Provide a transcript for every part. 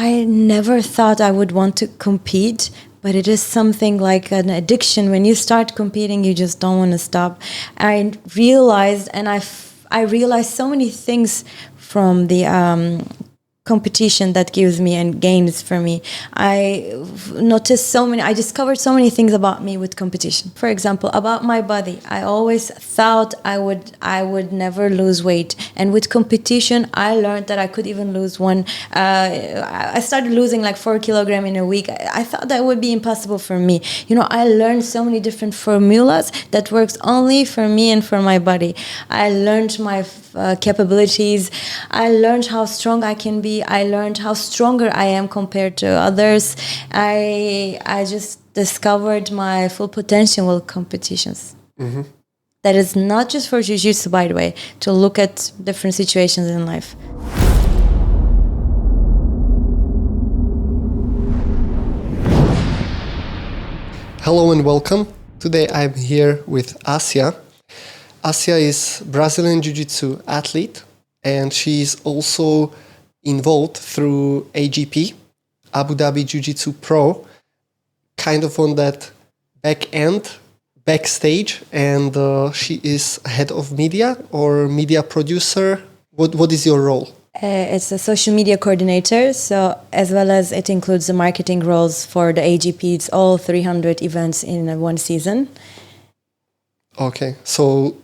I never thought I would want to compete, but it is something like an addiction. When you start competing, you just don't want to stop. I realized, and I realized so many things from the competition that gives me and gains for me. I discovered so many things about me with competition. For example, about my body, I always thought I would never lose weight, and with competition I learned that I could even lose one. I started losing like 4 kilograms in a week. I thought that would be impossible for me. I learned so many different formulas that works only for me and for my body. I learned my capabilities. I learned how strong I can be. I learned how stronger I am compared to others. I just discovered my full potential with competitions. Mm-hmm. That is not just for jiu-jitsu, by the way, to look at different situations in life. Hello and welcome. Today I'm here with Asia. Asia is Brazilian Jiu Jitsu athlete, and she's also involved through AGP, Abu Dhabi Jiu Jitsu Pro, kind of on that backstage, and she is head of media or media producer. What is your role? It's a social media coordinator, so as well as it includes the marketing roles for the AGP. It's all 300 events in one season. Okay, so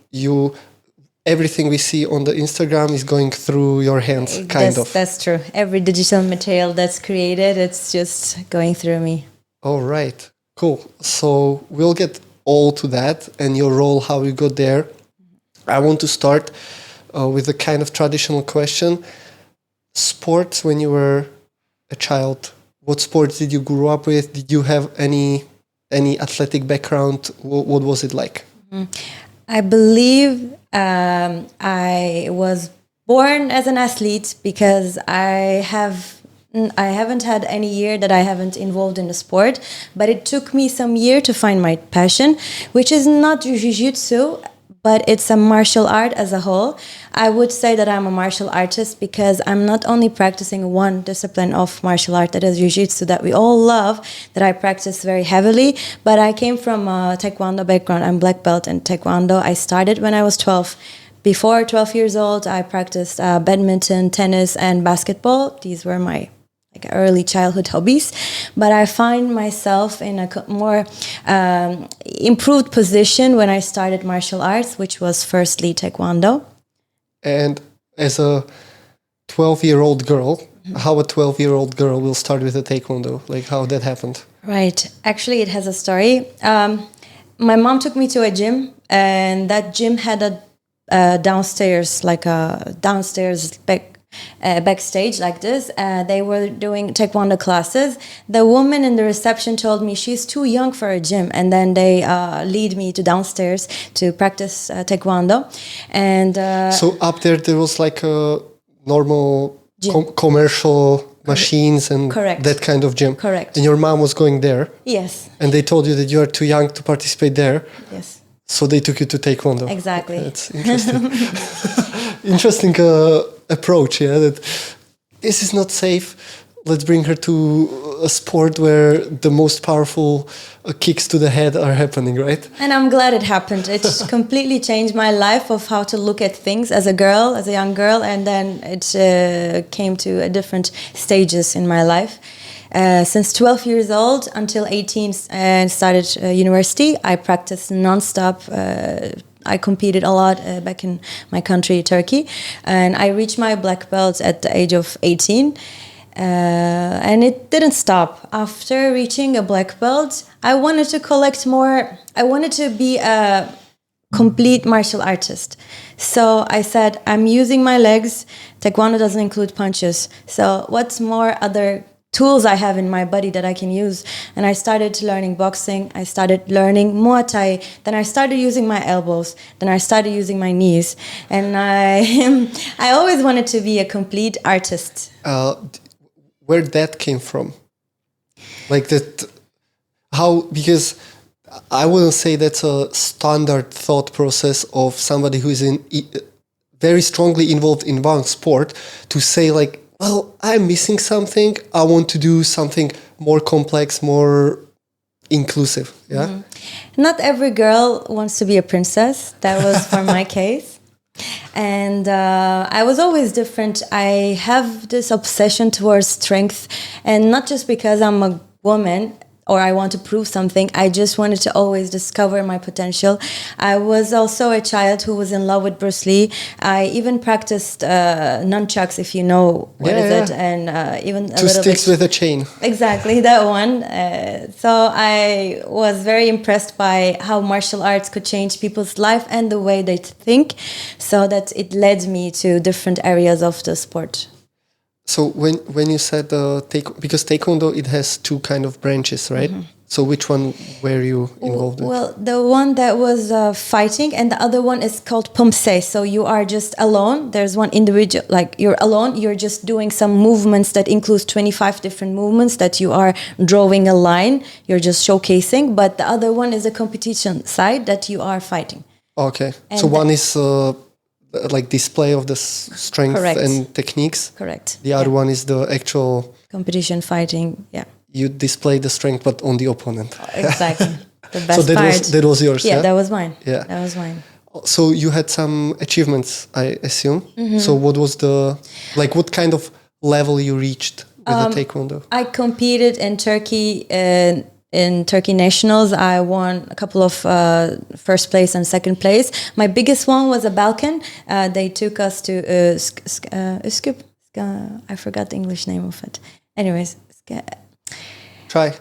everything we see on the Instagram is going through your hands, kind of. That's true. Every digital material that's created, it's just going through me. All right, cool. So we'll get all to that and your role, how you got there. I want to start with a kind of traditional question. Sports when you were a child, what sports did you grow up with? Did you have any athletic background? What was it like? I believe I was born as an athlete because I haven't had any year that I haven't involved in a sport, but it took me some year to find my passion, which is not jiu-jitsu, but it's a martial art as a whole. I would say that I'm a martial artist because I'm not only practicing one discipline of martial art, that is jiu-jitsu, that we all love, that I practice very heavily, but I came from a taekwondo background. I'm black belt in taekwondo. I started when I was 12. Before 12 years old, I practiced badminton, tennis, and basketball. These were my early childhood hobbies, but I find myself in a more improved position when I started martial arts, which was firstly taekwondo. And as a 12-year-old girl, how a 12-year-old girl will start with a taekwondo? Like how that happened? Right. Actually, it has a story. My mom took me to a gym, and that gym had a downstairs backstage like this. They were doing taekwondo classes. The woman in the reception told me she's too young for a gym, and then they lead me to downstairs to practice taekwondo. And so up there was like a normal commercial machines and Correct. That kind of gym. Correct. And your mom was going there. Yes. And they told you that you are too young to participate there. Yes. So they took you to taekwondo. Exactly. That's interesting. Interesting approach, yeah, that this is not safe. Let's bring her to a sport where the most powerful kicks to the head are happening, right? And I'm glad it happened. It completely changed my life of how to look at things as a young girl, and then it came to different stages in my life. Since 12 years old until 18 and started university, I practiced nonstop. I competed a lot back in my country, Turkey, and I reached my black belt at the age of 18. And it didn't stop. After reaching a black belt, I wanted to collect more. I wanted to be a complete martial artist. So I said, I'm using my legs. Taekwondo doesn't include punches. So what's more other tools I have in my body that I can use? And I started learning boxing. I started learning Muay Thai. Then I started using my elbows. Then I started using my knees. And I always wanted to be a complete artist. Where that came from? Like that, how, because I wouldn't say that's a standard thought process of somebody who is very strongly involved in one sport to say like, well, I'm missing something. I want to do something more complex, more inclusive. Yeah. Not every girl wants to be a princess. That was for my case. And I was always different. I have this obsession towards strength, and not just because I'm a woman or I want to prove something. I just wanted to always discover my potential. I was also a child who was in love with Bruce Lee. I even practiced nunchucks, if you know what is it, and even a Two little sticks bit. with a chain. Exactly, that one. So I was very impressed by how martial arts could change people's life and the way they think, so that it led me to different areas of the sport. So when you said because Taekwondo, it has two kind of branches, right? So which one were you involved in? Well, the one that was fighting, and the other one is called Pumse. So you are just alone. There's one individual, like you're alone. You're just doing some movements that includes 25 different movements that you are drawing a line. You're just showcasing. But the other one is a competition side that you are fighting. Okay. And So one is like display of the strength Correct. and techniques. Correct. The other one is the actual... Competition fighting, yeah. You display the strength, but on the opponent. Exactly. The best So that part. that was yours, Yeah, yeah? that was mine. Yeah. That was mine. So you had some achievements, I assume. So what was what kind of level you reached with the Taekwondo? I competed in Turkey in Turkey Nationals. I won a couple of first place and second place. My biggest one was a Balkan. They took us to Üsküp. I forgot the English name of it. Anyways, Try.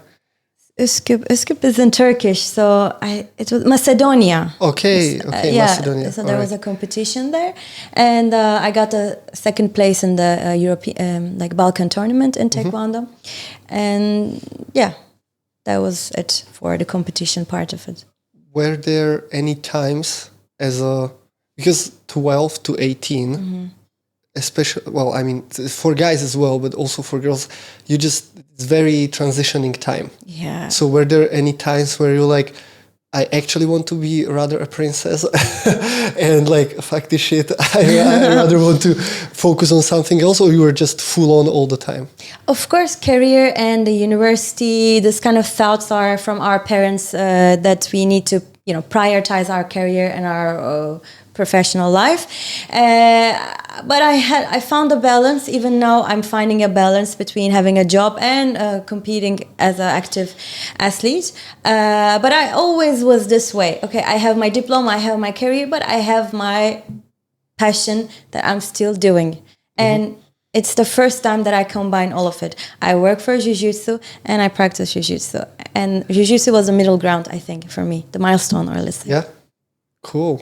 Üsküp is in Turkish, so it was Macedonia. Okay, Yeah, Macedonia. so there was a competition there, and I got a second place in the European, Balkan tournament in Taekwondo, and yeah, that was it for the competition part of it. Were there any times because 12 to 18, especially, well, I mean, for guys as well, but also for girls, it's very transitioning time. Yeah. So were there any times where you're like, I actually want to be rather a princess and fuck this shit, I rather want to focus on something else, or you were just full on all the time? Of course, career and the university, this kind of thoughts are from our parents that we need to, prioritize our career and our professional life. But I found a balance. Even now, I'm finding a balance between having a job and competing as an active athlete. But I always was this way. Okay, I have my diploma, I have my career, but I have my passion that I'm still doing. And it's the first time that I combine all of it. I work for Jiu-Jitsu and I practice Jiu-Jitsu. And Jiu-Jitsu was the middle ground, I think, for me. The milestone, or let's say. Yeah, cool.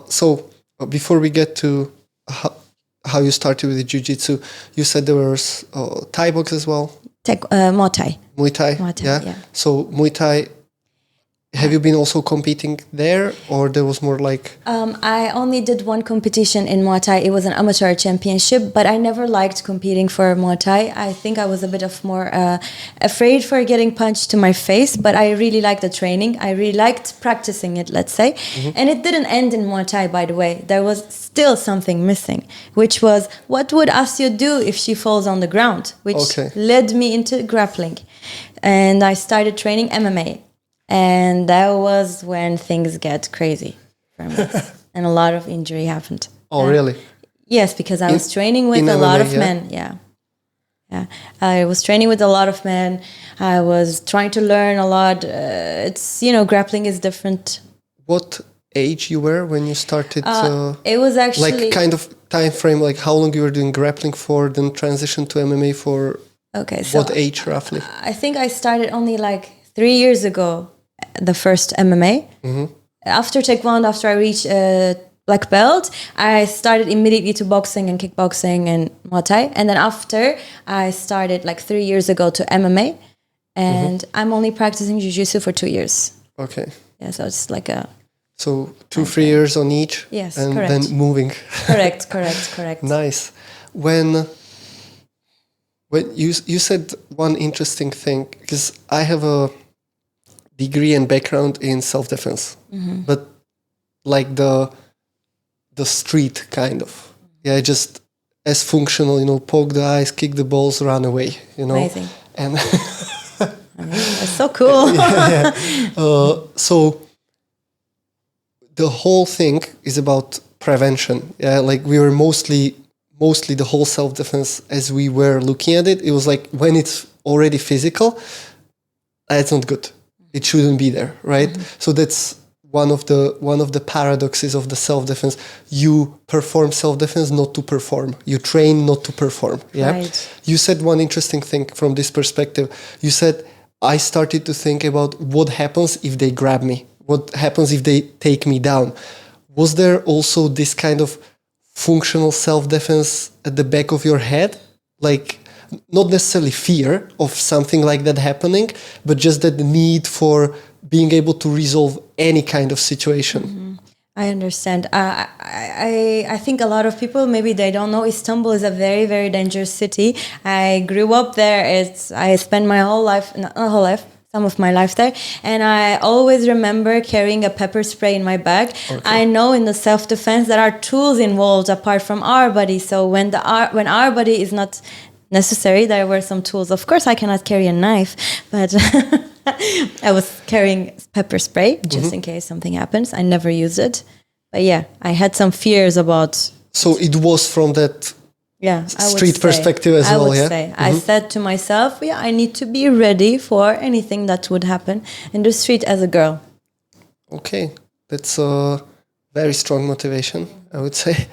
So before we get to how you started with the Jiu-Jitsu, you said there was Thai box as well? Muay Thai. Muay Thai, yeah. So Muay Thai, have you been also competing there, or there was more I only did one competition in Muay Thai. It was an amateur championship, but I never liked competing for Muay Thai. I think I was a bit of more afraid for getting punched to my face, but I really liked the training. I really liked practicing it, let's say. And it didn't end in Muay Thai, by the way. There was still something missing, which was, what would Asya do if she falls on the ground? Which led me into grappling. And I started training MMA. And that was when things get crazy for me. And a lot of injury happened. Oh, really? Yes, because I was training with a lot of men. Yeah. I was training with a lot of men. I was trying to learn a lot. Grappling is different. What age you were when you started? It was actually... kind of time frame, how long you were doing grappling for, then transition to MMA for what age roughly? I think I started only 3 years ago, the first MMA. After Taekwondo, after I reached black belt, I started immediately to boxing and kickboxing and Muay Thai. And then after, I started 3 years ago to MMA. And I'm only practicing Jiu-Jitsu for 2 years. Okay. Yeah, so it's So 2-3 years on each. Yes, and correct. then moving. Correct. Nice. When you said one interesting thing, because I have a degree and background in self-defense, but the street kind of. Yeah, as functional, poke the eyes, kick the balls, run away, Amazing. And That's so cool. so the whole thing is about prevention. Yeah, like we were mostly the whole self-defense as we were looking at it. It was like when it's already physical, that's not good. It shouldn't be there, right? So that's one of the paradoxes of the self-defense. You perform self-defense not to perform. You train not to perform. Yeah. Right. You said one interesting thing from this perspective. You said, I started to think about what happens if they grab me. What happens if they take me down? Was there also this kind of functional self-defense at the back of your head? Like, not necessarily fear of something like that happening, but just that the need for being able to resolve any kind of situation. I understand. I think a lot of people, maybe they don't know, Istanbul is a very, very dangerous city. I grew up there. I spent my whole life, not whole life, some of my life there. And I always remember carrying a pepper spray in my bag. Okay. I know in the self-defense there are tools involved apart from our body. So when our body is not necessary, there were some tools. Of course, I cannot carry a knife, but I was carrying pepper spray just in case something happens. I never used it, but yeah, I had some fears about. So it was from that street perspective as well. I would say I said to myself, I need to be ready for anything that would happen in the street as a girl. Okay, that's a very strong motivation, I would say.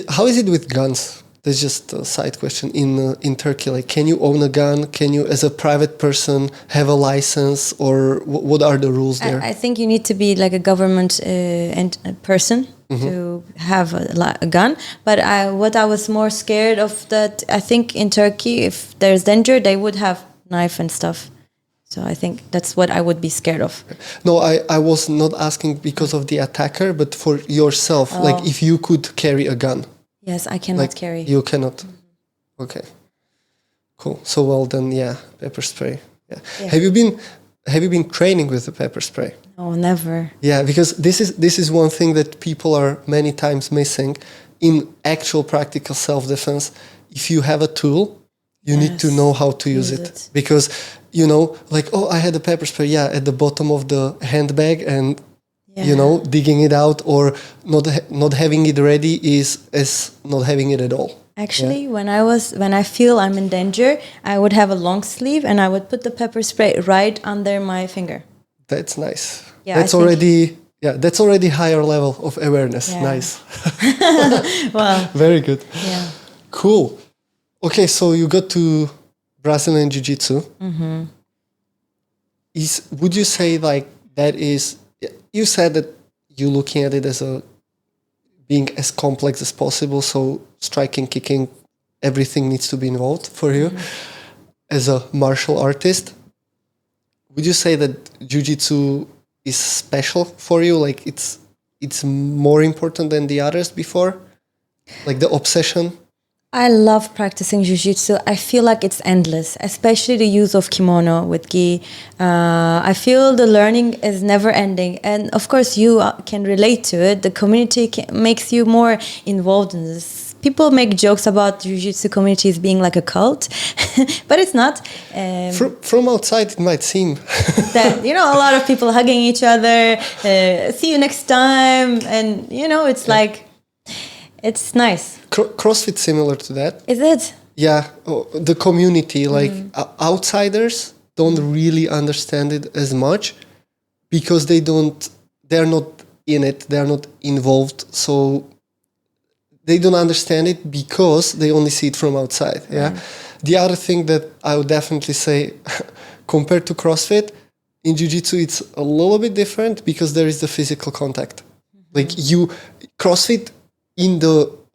How is it with guns? That's just a side question. In Turkey, like, can you own a gun? Can you, as a private person, have a license, or what are the rules there? I think you need to be like a government person to have a gun. But what I was more scared of, that I think in Turkey, if there's danger, they would have knife and stuff. So I think that's what I would be scared of. No, I was not asking because of the attacker, but for yourself, like if you could carry a gun. Yes, I cannot carry. You cannot. Okay, cool. So well then, pepper spray. Yeah. Have you been training with the pepper spray? No, never. Yeah, because this is one thing that people are many times missing in actual practical self-defense. If you have a tool, you need to know how to use it. Because like, I had a pepper spray. at the bottom of the handbag and. Digging it out or not having it ready is as not having it at all. Actually, when I feel I'm in danger, I would have a long sleeve and I would put the pepper spray right under my finger. That's nice. Yeah, that's already higher level of awareness. Yeah. Nice. Wow. Very good. Yeah. Cool. Okay, so you got to Brazilian Jiu Jitsu. Would you say like that is? You said that you're looking at it as being as complex as possible. So striking, kicking, everything needs to be involved for you as a martial artist. Would you say that Jiu-Jitsu is special for you? Like it's more important than the others before? Like the obsession? I love practicing jiu-jitsu. I feel like it's endless, especially the use of kimono with gi. I feel the learning is never ending. And of course, you can relate to it. The community makes you more involved in this. People make jokes about jiu-jitsu communities being like a cult, but it's not. From outside, it might seem. That, a lot of people hugging each other, see you next time. And, it's like... It's nice. CrossFit similar to that. Is it? Yeah, the community, like outsiders don't really understand it as much because they're not in it, they're not involved. So they don't understand it because they only see it from outside. Yeah. The other thing that I would definitely say compared to CrossFit, in Jiu-Jitsu, it's a little bit different because there is the physical contact. Like CrossFit,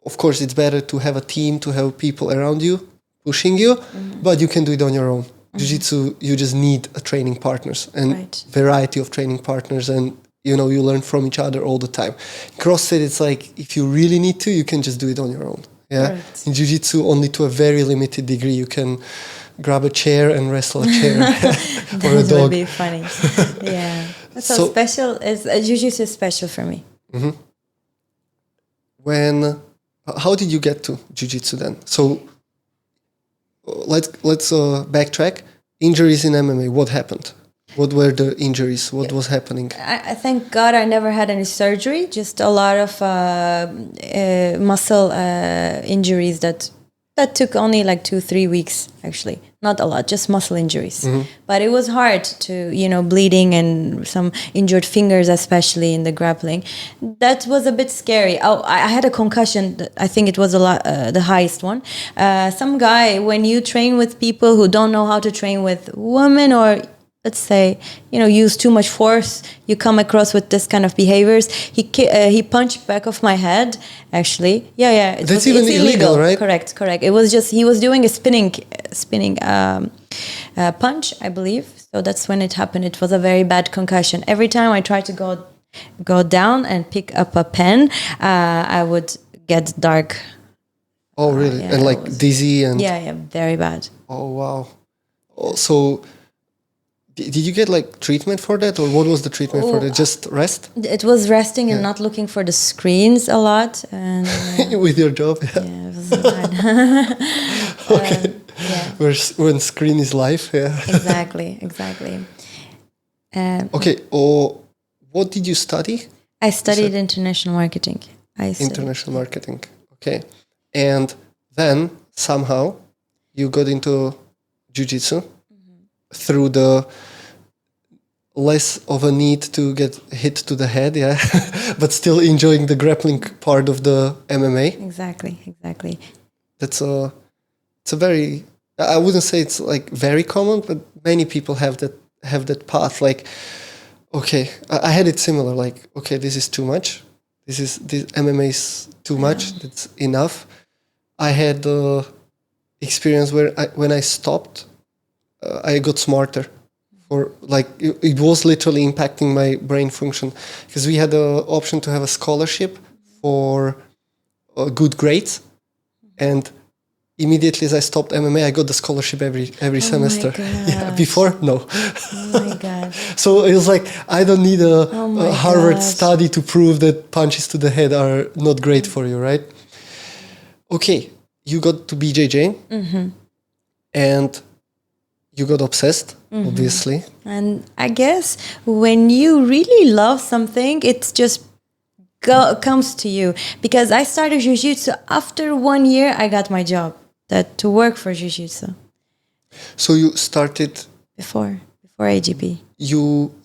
of course, it's better to have a team, to have people around you, pushing you, but you can do it on your own. Jiu-Jitsu, you just need a training partners and variety of training partners, and you learn from each other all the time. CrossFit, it's like, if you really need to, you can just do it on your own. Yeah. Right. In Jiu-Jitsu, only to a very limited degree, you can grab a chair and wrestle a chair or a dog. That would be funny. Yeah. That's so special. Jiu-Jitsu is special for me. When how did you get to jiu-jitsu then? So let's backtrack. Injuries in MMA. What happened? What were the injuries? What was happening? I thank God I never had any surgery. Just a lot of muscle injuries that took only like 2-3 weeks, actually. Not a lot, just muscle injuries. But it was hard to, bleeding and some injured fingers, especially in the grappling. That was a bit scary. Oh, I had a concussion. I think it was a lot, the highest one. Some guy, when you train with people who don't know how to train with women, or let's say, use too much force, you come across with this kind of behaviors. He punched back of my head, actually. Yeah. It's illegal, right? Correct. It was just, he was doing a spinning punch, I believe. So that's when it happened. It was a very bad concussion. Every time I tried to go down and pick up a pen, I would get dark. Oh, really? And like dizzy and... Yeah, very bad. Oh, wow. So... Did you get like treatment for that, or what was the treatment for that? Just rest? It was resting and not looking for the screens a lot. And with your job, yeah, it was bad. Okay. When screen is life, Exactly. Okay. What did you study? I studied international marketing. International marketing. Okay, and then somehow you got into jiu-jitsu. Through the less of a need to get hit to the head, but still enjoying the grappling part of the MMA. Exactly. It's a very, I wouldn't say it's like very common, but many people have that path. Like, okay, I had it similar. Like, okay, this is too much. This MMA is too much. That's enough. I had the experience where when I stopped, I got smarter. For like it was literally impacting my brain function, because we had the option to have a scholarship for good grades, and immediately as I stopped MMA, I got the scholarship every semester. Before, no. Oh my God. So it was like, I don't need a Harvard study to prove that punches to the head are not great for you, right? Okay, you got to BJJ, and you got obsessed, obviously. And I guess when you really love something, it's just comes to you. Because I started jiu-jitsu after 1 year, I got my job to work for jiu-jitsu. So you started before AGP.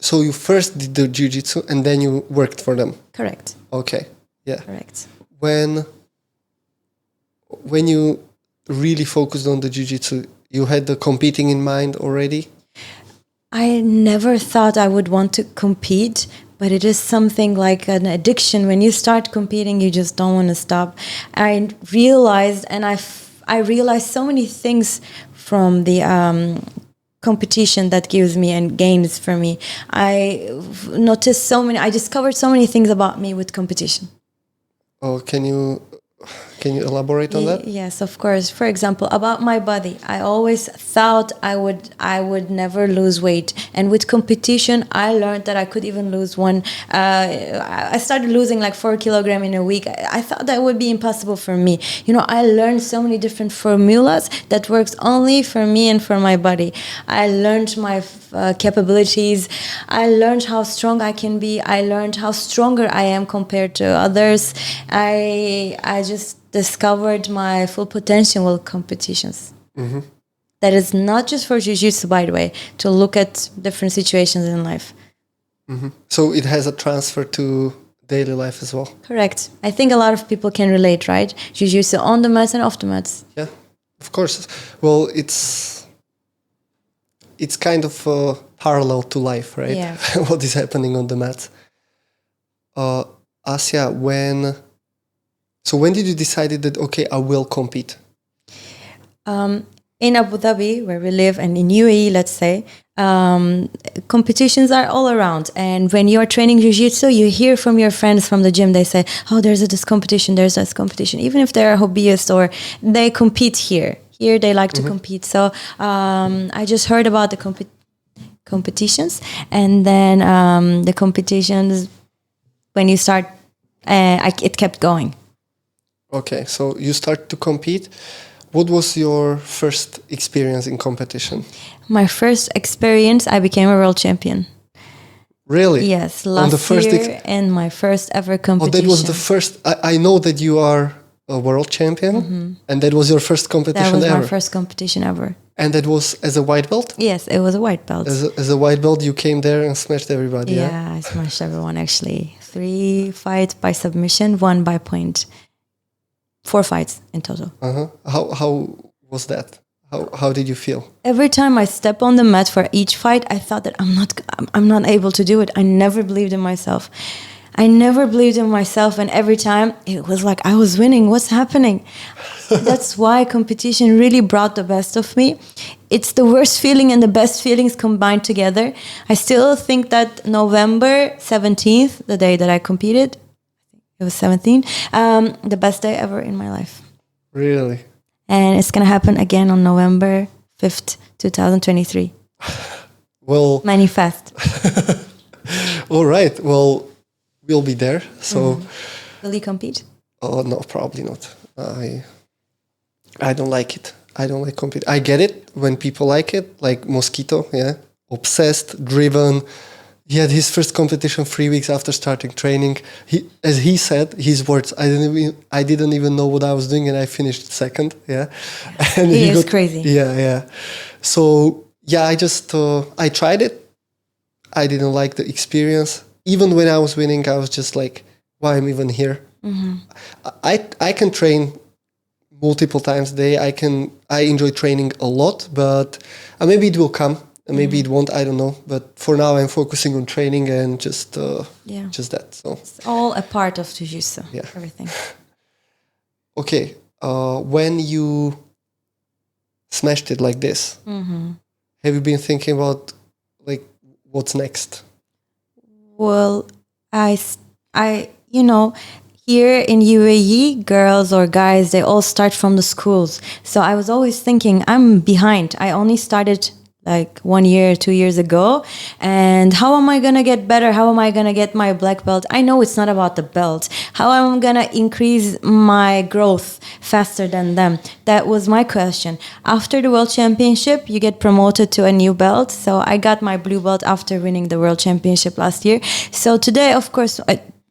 So you first did the jiu-jitsu and then you worked for them. Correct. Okay. Yeah. Correct. When you really focused on the jiu-jitsu, you had the competing in mind already? I never thought I would want to compete, but it is something like an addiction. When you start competing, you just don't want to stop. I realized, and I realized so many things from the competition that gives me and gains for me. I discovered so many things about me with competition. Oh, can you elaborate on that? Yes, of course. For example, about my body, I always thought I would never lose weight, and with competition, I learned that I could even lose one. I started losing like 4 kilograms in a week. I thought that would be impossible for me. I learned so many different formulas that works only for me and for my body. I learned my capabilities. I learned how strong I can be. I learned how stronger I am compared to others. I just discovered my full potential with competitions. Mm-hmm. That is not just for jiu-jitsu, by the way, to look at different situations in life. Mm-hmm. So it has a transfer to daily life as well. Correct. I think a lot of people can relate, right? Jiu-jitsu on the mats and off the mats. Yeah, of course. Well, it's kind of parallel to life, right? Yeah. What is happening on the mats. Asya, when did you decide that, okay, I will compete? In Abu Dhabi, where we live, and in UAE, let's say, competitions are all around. And when you're training jiu-jitsu, you hear from your friends from the gym, they say, oh, there's this competition. Even if they're hobbyists or they compete here. Here they like to compete. So I just heard about the competitions. And then the competitions, when you start, it kept going. Okay, so you start to compete. What was your first experience in competition? My first experience, I became a world champion. Really? Yes, last year in my first ever competition. Oh, that was the first. I know that you are a world champion, and that was your first competition ever. That was my first competition ever. And that was as a white belt? Yes, it was a white belt. As a white belt, you came there and smashed everybody, yeah? I smashed everyone, actually. 3 fights by submission, 1 by point. 4 fights in total. How was that? How did you feel? Every time I step on the mat for each fight, I thought that I'm not able to do it. I never believed in myself. And every time it was like I was winning. What's happening? That's why competition really brought the best of me. It's the worst feeling and the best feelings combined together. I still think that November 17th, the day that I competed, it was 17, the best day ever in my life. Really? And it's going to happen again on November 5th, 2023. Well, manifest. All right. Well, we'll be there. So, will you compete? Oh no, probably not. I don't like it. I don't like compete. I get it when people like it, like Mosquito. Yeah, obsessed, driven. He had his first competition 3 weeks after starting training. As he said, his words, I didn't even know what I was doing, and I finished second. Yeah, and he is crazy. Yeah. So yeah, I tried it. I didn't like the experience. Even when I was winning, I was just like, why I'm even here? I can train multiple times a day. I enjoy training a lot, but maybe it will come. Maybe it won't, I don't know. But for now, I'm focusing on training and just that. So it's all a part of Jiu Jitsu. Yeah. Everything. Okay. When you smashed it like this, have you been thinking about like what's next? Well, here in UAE, girls or guys, they all start from the schools. So I was always thinking, I'm behind. I only started like 1 year, 2 years ago. And how am I going to get better? How am I going to get my black belt? I know it's not about the belt. How am I going to increase my growth faster than them? That was my question. After the World Championship, you get promoted to a new belt. So I got my blue belt after winning the World Championship last year. So today, of course,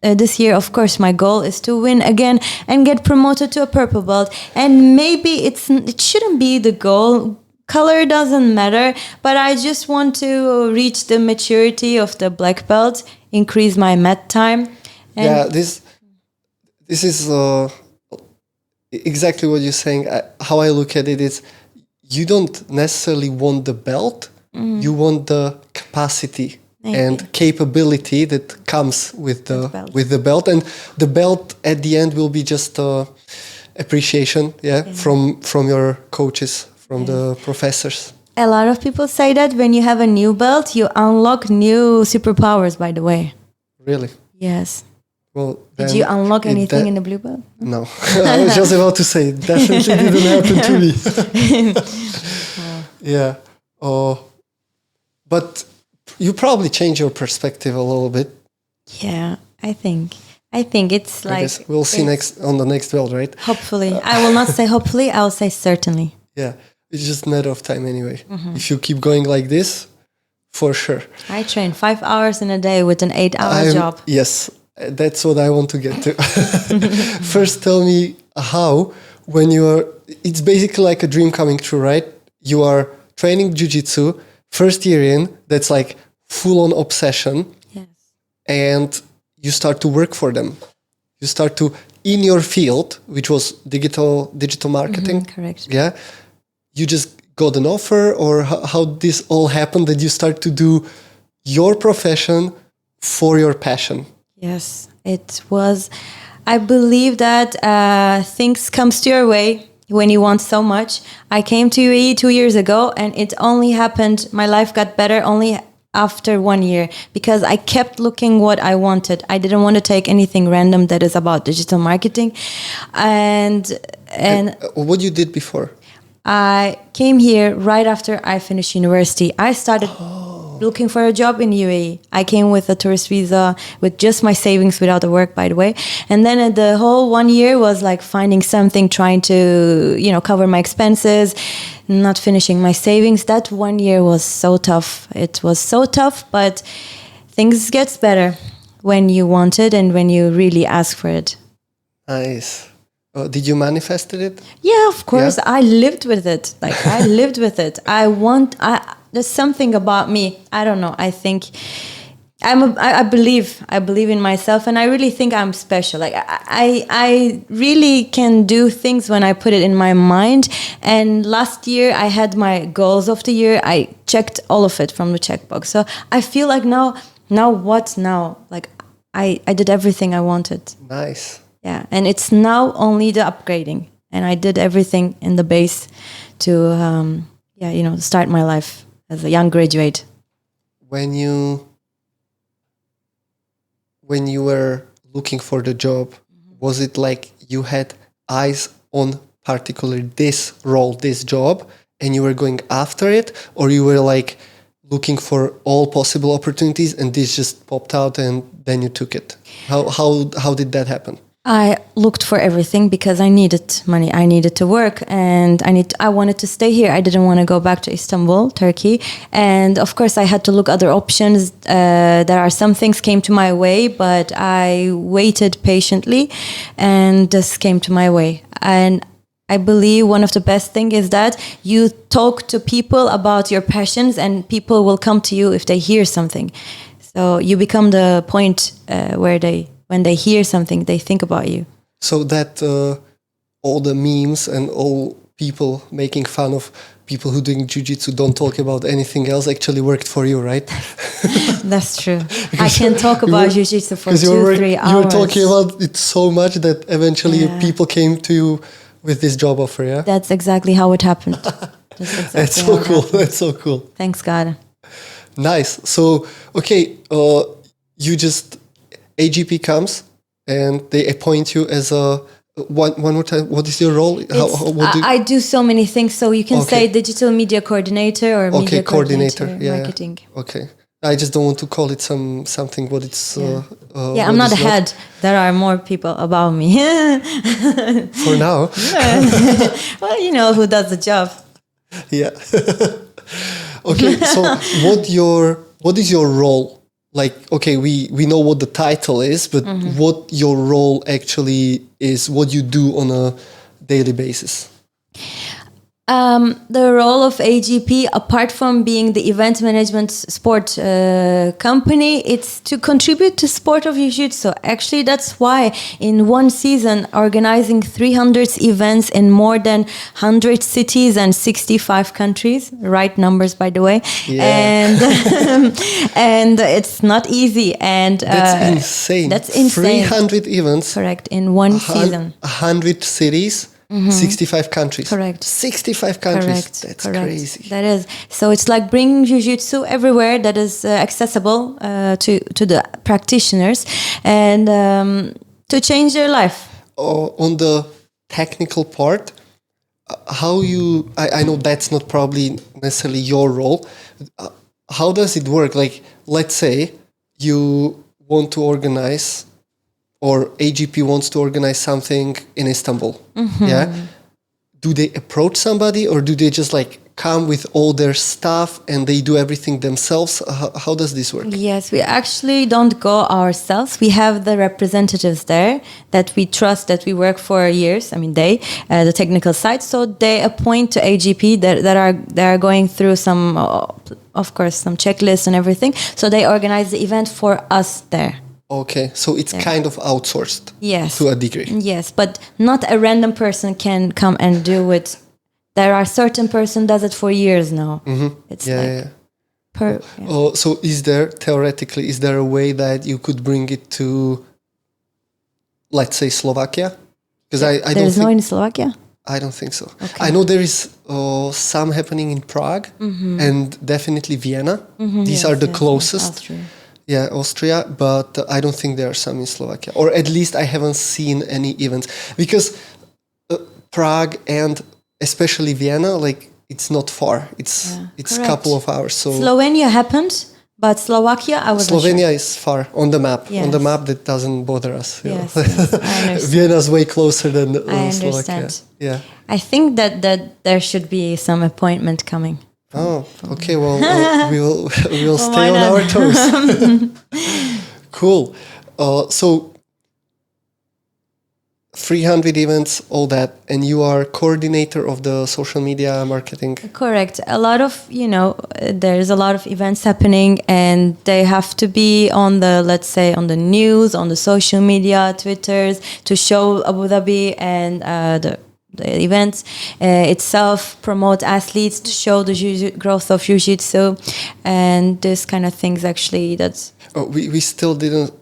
this year, of course, my goal is to win again and get promoted to a purple belt. And maybe it shouldn't be the goal. Color doesn't matter, but I just want to reach the maturity of the black belt, increase my mat time. Yeah, this is exactly what you're saying. How I look at it is, you don't necessarily want the belt, you want the capacity and capability that comes with the belt, and the belt at the end will be just appreciation, from your coaches. From the professors. A lot of people say that when you have a new belt, you unlock new superpowers, by the way. Really? Yes. Well, did you unlock anything in the blue belt? No. I was just about to say, it definitely didn't happen to me. Yeah. But you probably change your perspective a little bit. Yeah, I think it's like... I guess we'll see on the next belt, right? Hopefully. I will not say hopefully, I will say certainly. Yeah. It's just a matter of time anyway. If you keep going like this, for sure. I train 5 hours in a day with an 8-hour job. Yes, that's what I want to get to. First, tell me how, when it's basically like a dream coming true, right? You are training jiu-jitsu, first year in, that's like full-on obsession. Yes. And you start to work for them. You start to, in your field, which was digital marketing. Correct. Yeah. You just got an offer, or how this all happened that you start to do your profession for your passion? Yes, it was. I believe that things comes to your way when you want so much. I came to UAE 2 years ago, and it only happened, my life got better only after 1 year, because I kept looking what I wanted. I didn't want to take anything random that is about digital marketing. And what you did before? I came here right after I finished university. I started looking for a job in UAE. I came with a tourist visa with just my savings without the work, by the way. And then the whole 1 year was like finding something, trying to, cover my expenses, not finishing my savings. That 1 year was so tough. It was so tough, but things gets better when you want it and when you really ask for it. Nice. Did you manifest it? Yeah, of course. Yeah? I lived with it. I lived with it. There's something about me. I don't know. I think I believe in myself, and I really think I'm special. I really can do things when I put it in my mind. And last year I had my goals of the year. I checked all of it from the checkbox. So I feel like now what now? Like I did everything I wanted. Nice. Yeah, and it's now only the upgrading, and I did everything in the base to, start my life as a young graduate. When you were looking for the job, was it like you had eyes on particularly this role, this job, and you were going after it, or you were like looking for all possible opportunities and this just popped out and then you took it? How did that happen? I looked for everything because I needed money. I needed to work, and I wanted to stay here. I didn't want to go back to Istanbul, Turkey. And of course, I had to look other options. There are some things came to my way, but I waited patiently, and this came to my way. And I believe one of the best thing is that you talk to people about your passions, and people will come to you if they hear something. So you become the point when they hear something, they think about you. So that all the memes and all people making fun of people who doing jiu-jitsu don't talk about anything else actually worked for you, right? That's true. I can talk about jiu-jitsu for 2-3 hours. You were talking about it so much that eventually people came to you with this job offer, yeah? That's exactly how it happened. That's so cool. That's so cool. Thanks, God. Nice. So, okay, you just... AGP comes and they appoint you as a one more time. What is your role? I do so many things. So you can say digital media coordinator or media coordinator, marketing. Yeah. Okay. I just don't want to call it something what it's. I'm not a head. There are more people above me. For now. Well, who does the job. Yeah. Okay. So what is your role? Like, okay, we know what the title is, but what your role actually is, what you do on a daily basis? The role of AGP, apart from being the event management sport company, it's to contribute to sport of jiu-jitsu. Actually, that's why in one season, organizing 300 events in more than 100 cities and 65 countries, right numbers, by the way. Yeah. And it's not easy. And that's insane. That's insane. 300 events. Correct, in one season. 100 cities. 65 countries. Correct. 65 countries. Correct. That's Correct. crazy. That is. So it's like bringing jiu-jitsu everywhere that is accessible to the practitioners and to change their life. On the technical part, I know that's not probably necessarily your role. How does it work? Like, let's say you want to organize or AGP wants to organize something in Istanbul, yeah? Do they approach somebody or do they just like come with all their stuff and they do everything themselves? How does this work? Yes, we actually don't go ourselves. We have the representatives there that we trust, that we work for years. I mean, the technical side. So they appoint to AGP that are going through some, of course, some checklists and everything. So they organize the event for us there. Okay, so it's kind of outsourced to a degree. Yes, but not a random person can come and do it. There are certain person does it for years now. It's so is there a way that you could bring it to, let's say, Slovakia? Because I don't There's no in Slovakia? I don't think so. Okay. I know there is some happening in Prague and definitely Vienna. These are the closest. Austria. Yeah, Austria, but I don't think there are some in Slovakia. Or at least I haven't seen any events. Because Prague and especially Vienna, like it's not far. It's a couple of hours. So Slovenia happened, but Slovakia, I wasn't Slovenia sure. is far on the map. Yes. On the map, that doesn't bother us. Yes, yes, I understand. Vienna's way closer than I Slovakia. understand. Yeah. I think that there should be some appointment coming. Okay. Well, we'll stay on our toes. Cool. So 300 events, all that, and you are coordinator of the social media marketing. Correct. A lot of, there's a lot of events happening, and they have to be on the, let's say, on the news, on the social media, Twitters, to show Abu Dhabi and the events itself, promote athletes, to show the growth of jiu-jitsu, and this kind of things. Actually, that's. We still didn't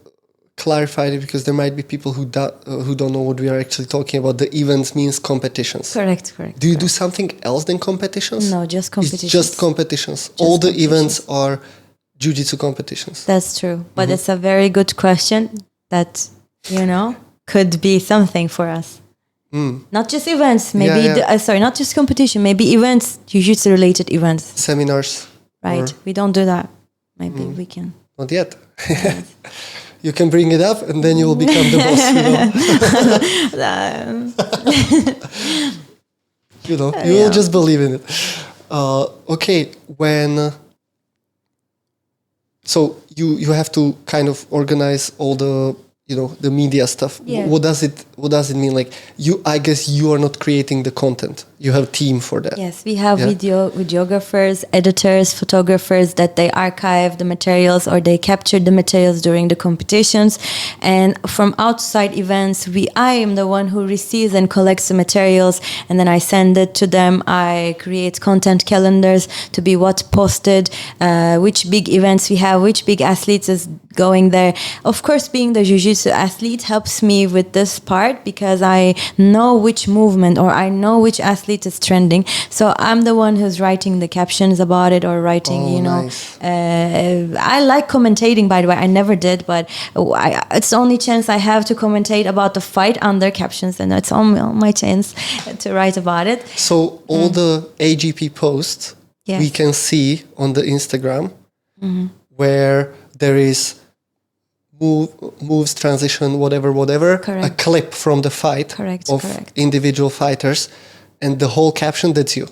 clarify it, because there might be people who don't know what we are actually talking about. The events means competitions. Correct. Do you do something else than competitions? No, just competitions. It's just competitions. All the events are jiu-jitsu competitions. That's true. But it's a very good question that, could be something for us. Not just events, maybe, not just competition, maybe events, jiu-jitsu related events. Seminars. Right. We don't do that. Maybe we can. Not yet. You can bring it up, and then you will become the boss. You will just believe in it. Okay, so you have to kind of organize all the the media stuff. Yeah. What does it mean? Like I guess you are not creating the content. You have a team for that. Yes, we have videographers, editors, photographers that they archive the materials, or they capture the materials during the competitions. And from outside events, I am the one who receives and collects the materials, and then I send it to them. I create content calendars to be what posted, which big events we have, which big athletes is going there. Of course, being the jiu-jitsu athlete helps me with this part, because I know which movement, or I know which athlete is trending. So I'm the one who's writing the captions about it, or writing, Nice. I like commentating, by the way. I never did, but it's the only chance I have to commentate about the fight under captions, and it's on my chance to write about it. So all the AGP posts we can see on the Instagram, where there is moves, transition, whatever, Correct. a clip from the fight of individual fighters, and the whole caption, that's you.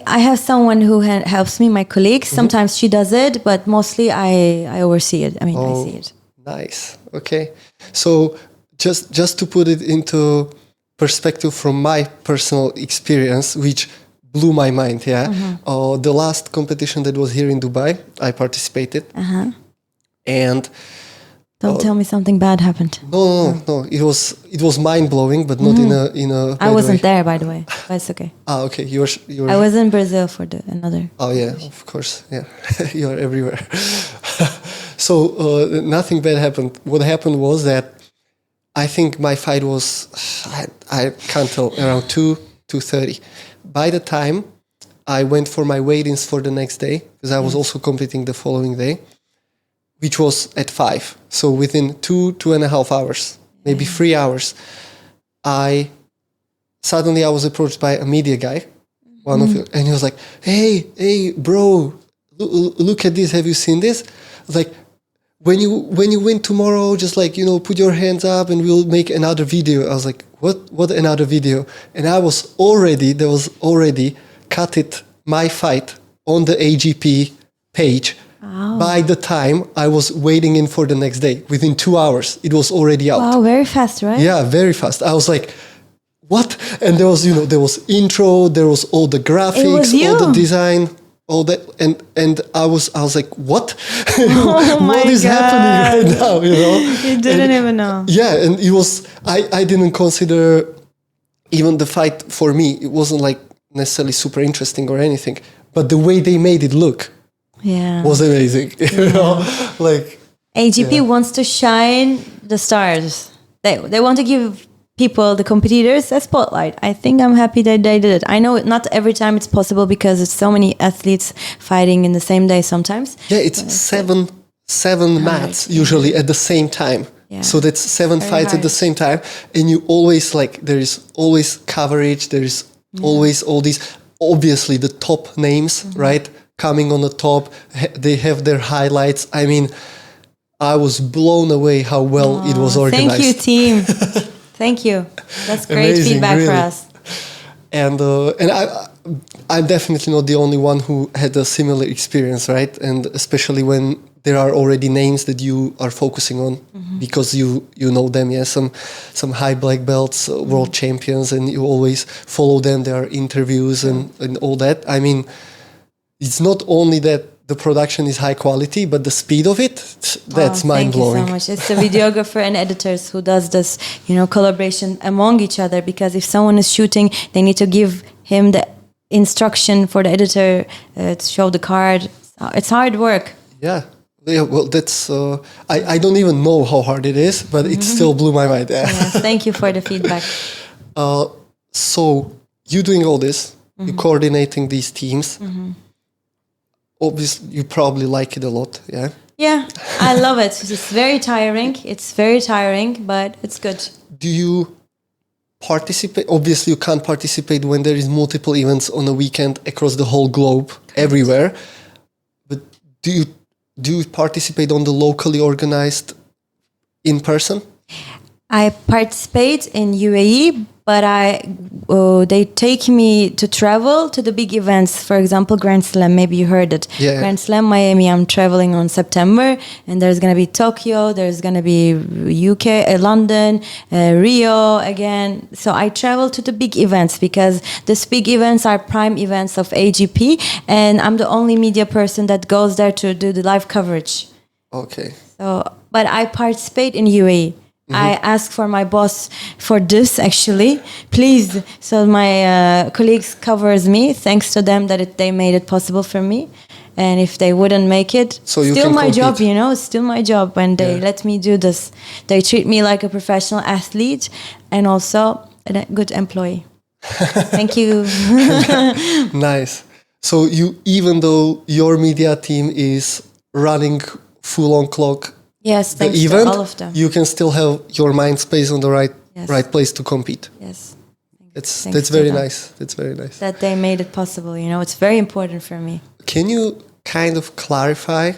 I have someone who helps me, my colleague. Sometimes she does it, but mostly I oversee it. I see it. Nice. Okay. So just to put it into perspective from my personal experience, which blew my mind, the last competition that was here in Dubai, I participated. And don't tell me something bad happened. No. It was mind blowing, but not in a. I wasn't there, by the way, but it's okay. Okay. You were. I was in Brazil for another. Oh yeah, of course. Yeah, you are everywhere. So nothing bad happened. What happened was that I think my fight was, I can't tell, around 2:30. By the time I went for my weigh-ins for the next day, because I was also competing the following day, which was at 5. So within 2.5 hours, maybe 3 hours, I was approached by a media guy, one of you, and he was like, hey, bro, look at this. Have you seen this? I was like, when you win tomorrow, just put your hands up and we'll make another video. I was like, what another video? And there was already cut my fight on the AGP page. Wow. By the time I was waiting in for the next day, within 2 hours, it was already out. Wow, very fast, right? Yeah, very fast. I was like, what? And there was intro, there was all the graphics, all the design, all that, and I was like, what? What is happening right now? You didn't even know. Yeah, and it was. I didn't consider even the fight for me. It wasn't like necessarily super interesting or anything, but the way they made it look was amazing. Like AGP wants to shine the stars. They want to give people, the competitors, a spotlight. I think I'm happy that they did it. I know not every time it's possible, because it's so many athletes fighting in the same day sometimes. Yeah, it's seven mats usually at the same time. Yeah. So that's 7 fights at the same time. And you always there is always coverage. There is always all these. obviously the top names, right? Coming on the top, they have their highlights. I mean, I was blown away how well it was organized. Thank you, team. Thank you. That's great Amazing, feedback really. for us. And I'm definitely not the only one who had a similar experience, right? And especially when there are already names that you are focusing on because you know them, some high black belts, world champions, and you always follow them. There are interviews and all that. I mean, it's not only that the production is high quality, but the speed of it, that's mind-blowing. Thank you so much. It's the videographer and editors who does this, collaboration among each other, because if someone is shooting, they need to give him the instruction for the editor to show the card. It's hard work. Yeah, well, that's... I don't even know how hard it is, but it still blew my mind. Yes, thank you for the feedback. So, you doing all this, you coordinating these teams, obviously you probably like it a lot, yeah? Yeah, I love it. It's very tiring, but it's good. Do you participate? Obviously you can't participate when there is multiple events on a weekend across the whole globe, everywhere. But do you participate on the locally organized in person? I participate in UAE, but they take me to travel to the big events. For example, Grand Slam, maybe you heard it. Yeah. Grand Slam Miami, I'm traveling on September, and there's going to be Tokyo, there's going to be UK, London, Rio again. So I travel to the big events because these big events are prime events of AGP, and I'm the only media person that goes there to do the live coverage. Okay. So, but I participate in UAE. I asked for my boss for this, actually, please. So my colleagues covers me. Thanks to them that they made it possible for me. And if they wouldn't make it, so you still can my compete. job, it's still my job when they let me do this. They treat me like a professional athlete and also a good employee. Thank you. Nice. So even though your media team is running full on clock, yes, the thanks event, to all of them. you can still have your mind space on the right place to compete. Yes. That's very nice. That's very nice. That they made it possible, it's very important for me. Can you kind of clarify,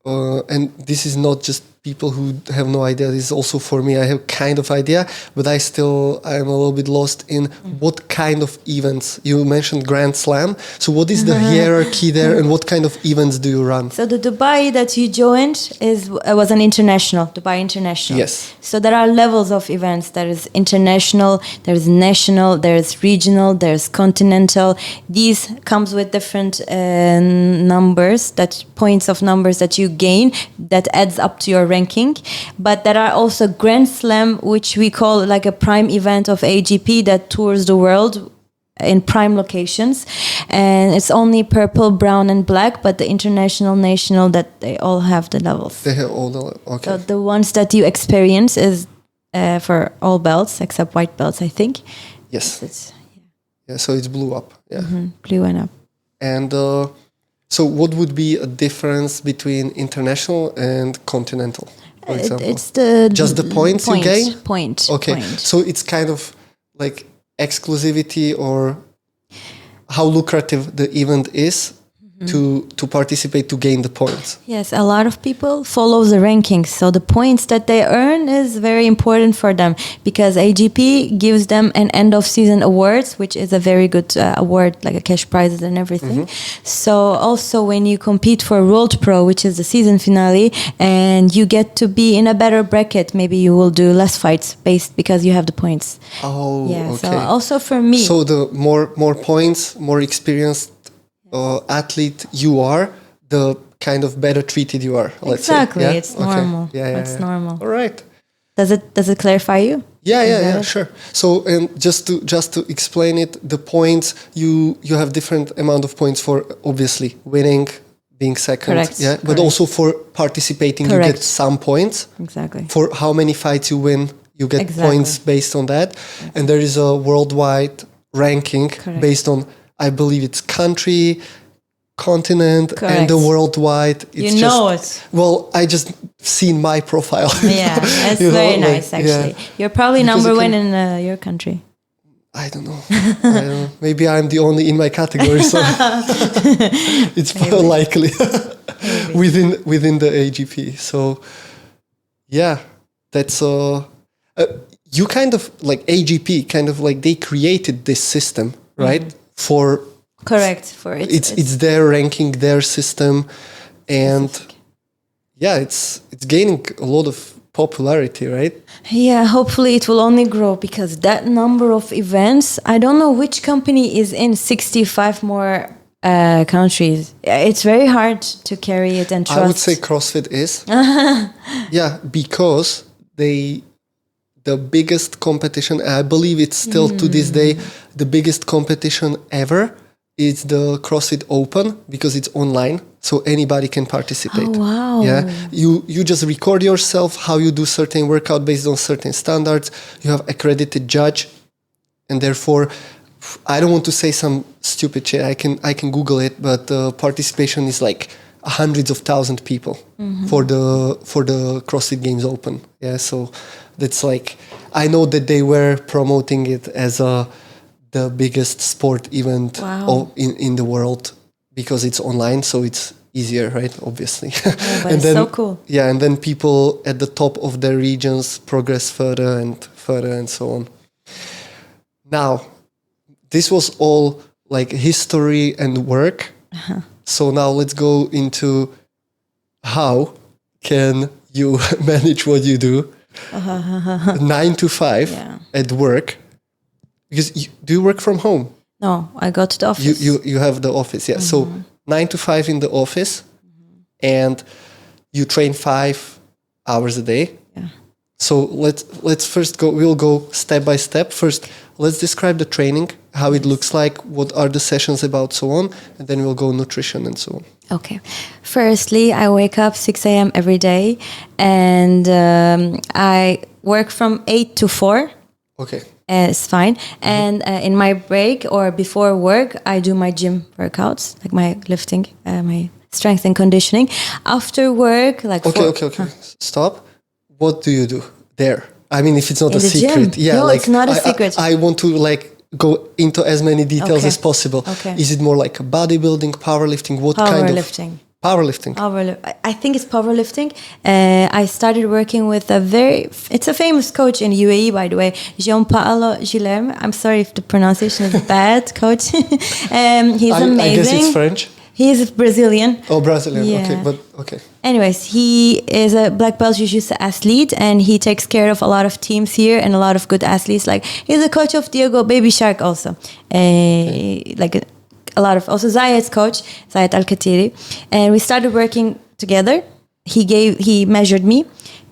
and this is not just people who have no idea, this is also for me, I have kind of idea, but I'm a little bit lost in what kind of events. You mentioned Grand Slam, so what is the hierarchy there and what kind of events do you run? So the Dubai that you joined was an international, Dubai International. Yes. So there are levels of events. There is international, there is national, there is regional, there is continental. These comes with different numbers, points of numbers that you gain that adds up to your ranking. But there are also Grand Slam, which we call like a prime event of AGP that tours the world in prime locations, and it's only purple, brown, and black. But the international, national, that they all have the levels. They have all the okay. So the ones that you experience is for all belts except white belts, I think. Yes. Yeah. So it's blue up. Yeah. Blue and up. And so, what would be a difference between international and continental? For example, it's just the points you gain. Point. Okay. So it's kind of like exclusivity, or how lucrative the event is to participate, to gain the points. Yes, a lot of people follow the rankings, so the points that they earn is very important for them, because AGP gives them an end of season awards, which is a very good award, like a cash prizes and everything. So also when you compete for World Pro, which is the season finale, and you get to be in a better bracket, maybe you will do less fights because you have the points. Oh, yeah. okay. So also for me, so the more points, more experienced athlete you are, the kind of better treated you are. Let's say. Yeah? It's normal. Yeah, it's normal. All right. Does it clarify you? Yeah, sure. So, and just to explain it, the points you have different amount of points for obviously winning, being second, Correct. yeah, but also for participating, you get some points. Exactly. For how many fights you win, you get points based on that, and there is a worldwide ranking based on, I believe it's country, continent, and the worldwide. It's it. Well, I just seen my profile. Yeah, it's very nice, actually. You're probably number one in your country. I don't know. Maybe I'm the only in my category, so it's more likely within the AGP. So yeah, that's you kind of like AGP, kind of like they created this system, right? For it's their ranking, their system, and yeah, it's gaining a lot of popularity, right? Yeah, hopefully it will only grow because that number of events, I don't know which company is in 65 more countries. It's very hard to carry it and trust. I would say CrossFit is. Yeah, because the biggest competition, I believe it's still to this day, the biggest competition ever is the CrossFit Open because it's online. So anybody can participate. Oh, wow. Yeah. You just record yourself, how you do certain workout based on certain standards. You have accredited judge. And therefore, I don't want to say some stupid shit. I can Google it, but participation is like hundreds of thousands of people for the CrossFit Games Open. Yeah. So that's like, I know that they were promoting it as the biggest sport event in the world because it's online, so it's easier, right? Obviously. Yeah, but and it's then, so cool. Yeah, and then people at the top of their regions progress further and so on. Now, this was all like history and work. So now let's go into how can you manage what you do 9 to 5 at work. Because do you work from home? No, I go to the office. You have the office, yeah. So 9 to 5 in the office, and you train 5 hours a day. Yeah. So let's first go. We'll go step by step. First, let's describe the training, how it looks like, what are the sessions about, so on, and then we'll go nutrition and so on. Okay. Firstly, I wake up 6 a.m. every day, and I work from 8 to 4. Okay. It's fine. And in my break or before work, I do my gym workouts, like my lifting, my strength and conditioning. After work, like... Okay. Stop. What do you do there? I mean, if it's not in a secret. Gym. Yeah, no, like, it's not a secret. I want to like go into as many details as possible. Okay. Is it more like bodybuilding, powerlifting? What kind of... Powerlifting. I think it's powerlifting. I started working with it's a famous coach in UAE, by the way, Gianpaolo Guilherme. I'm sorry if the pronunciation is bad, coach. He's amazing. I guess it's French. He's Brazilian. Oh, Brazilian. Yeah. Okay. Anyways, he is a black belt jiu-jitsu athlete, and he takes care of a lot of teams here and a lot of good athletes. Like, he's a coach of Diego Baby Shark also. Like a lot of also Zayed's coach, Zayed Al-Khatiri, and we started working together. He measured me.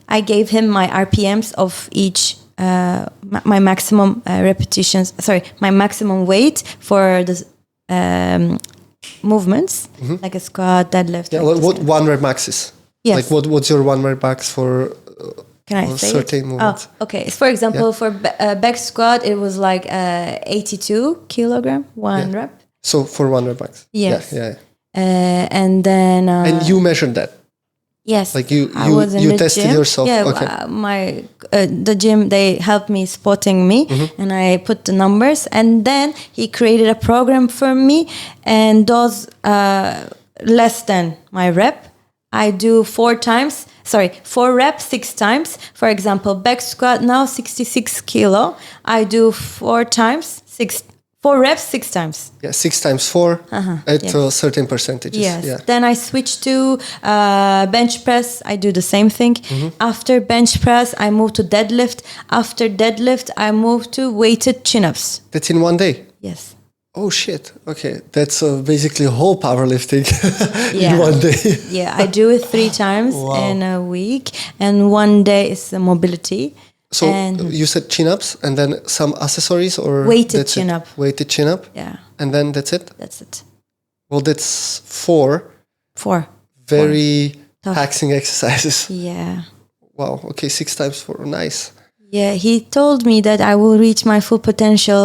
I gave him my RPMs of each my maximum repetitions. Sorry, my maximum weight for the movements, like a squat, deadlift. Yeah, like what 1 rep max is? Yes. Like what's your 1 rep max for? Can I say certain movements? Oh, okay. For example, for back squat, it was like 82 kilogram, 1 rep. So for 1 rep max. Yes. Yeah. And then... and you measured that? Yes. Like you tested gym. yourself? Yeah, okay. The gym, they helped me spotting me, and I put the numbers, and then he created a program for me, and those less than my rep, I do 4 reps 6 times. For example, back squat now 66 kilo. I do 4 reps 6 times. Yeah, 6 times 4 at certain percentages. Yes. Yeah. Then I switch to bench press. I do the same thing. After bench press, I move to deadlift. After deadlift, I move to weighted chin-ups. That's in 1 day? Yes. Oh, shit. Okay. That's basically whole powerlifting in 1 day. Yeah, I do it 3 times in a week. And 1 day is the mobility. So you said chin-ups and then some accessories or... Weighted chin-up. Weighted chin-up? Yeah. And then that's it? That's it. Well, that's 4. 4. Very taxing exercises. Yeah. Wow. Okay, 6 times 4. Nice. Yeah, he told me that I will reach my full potential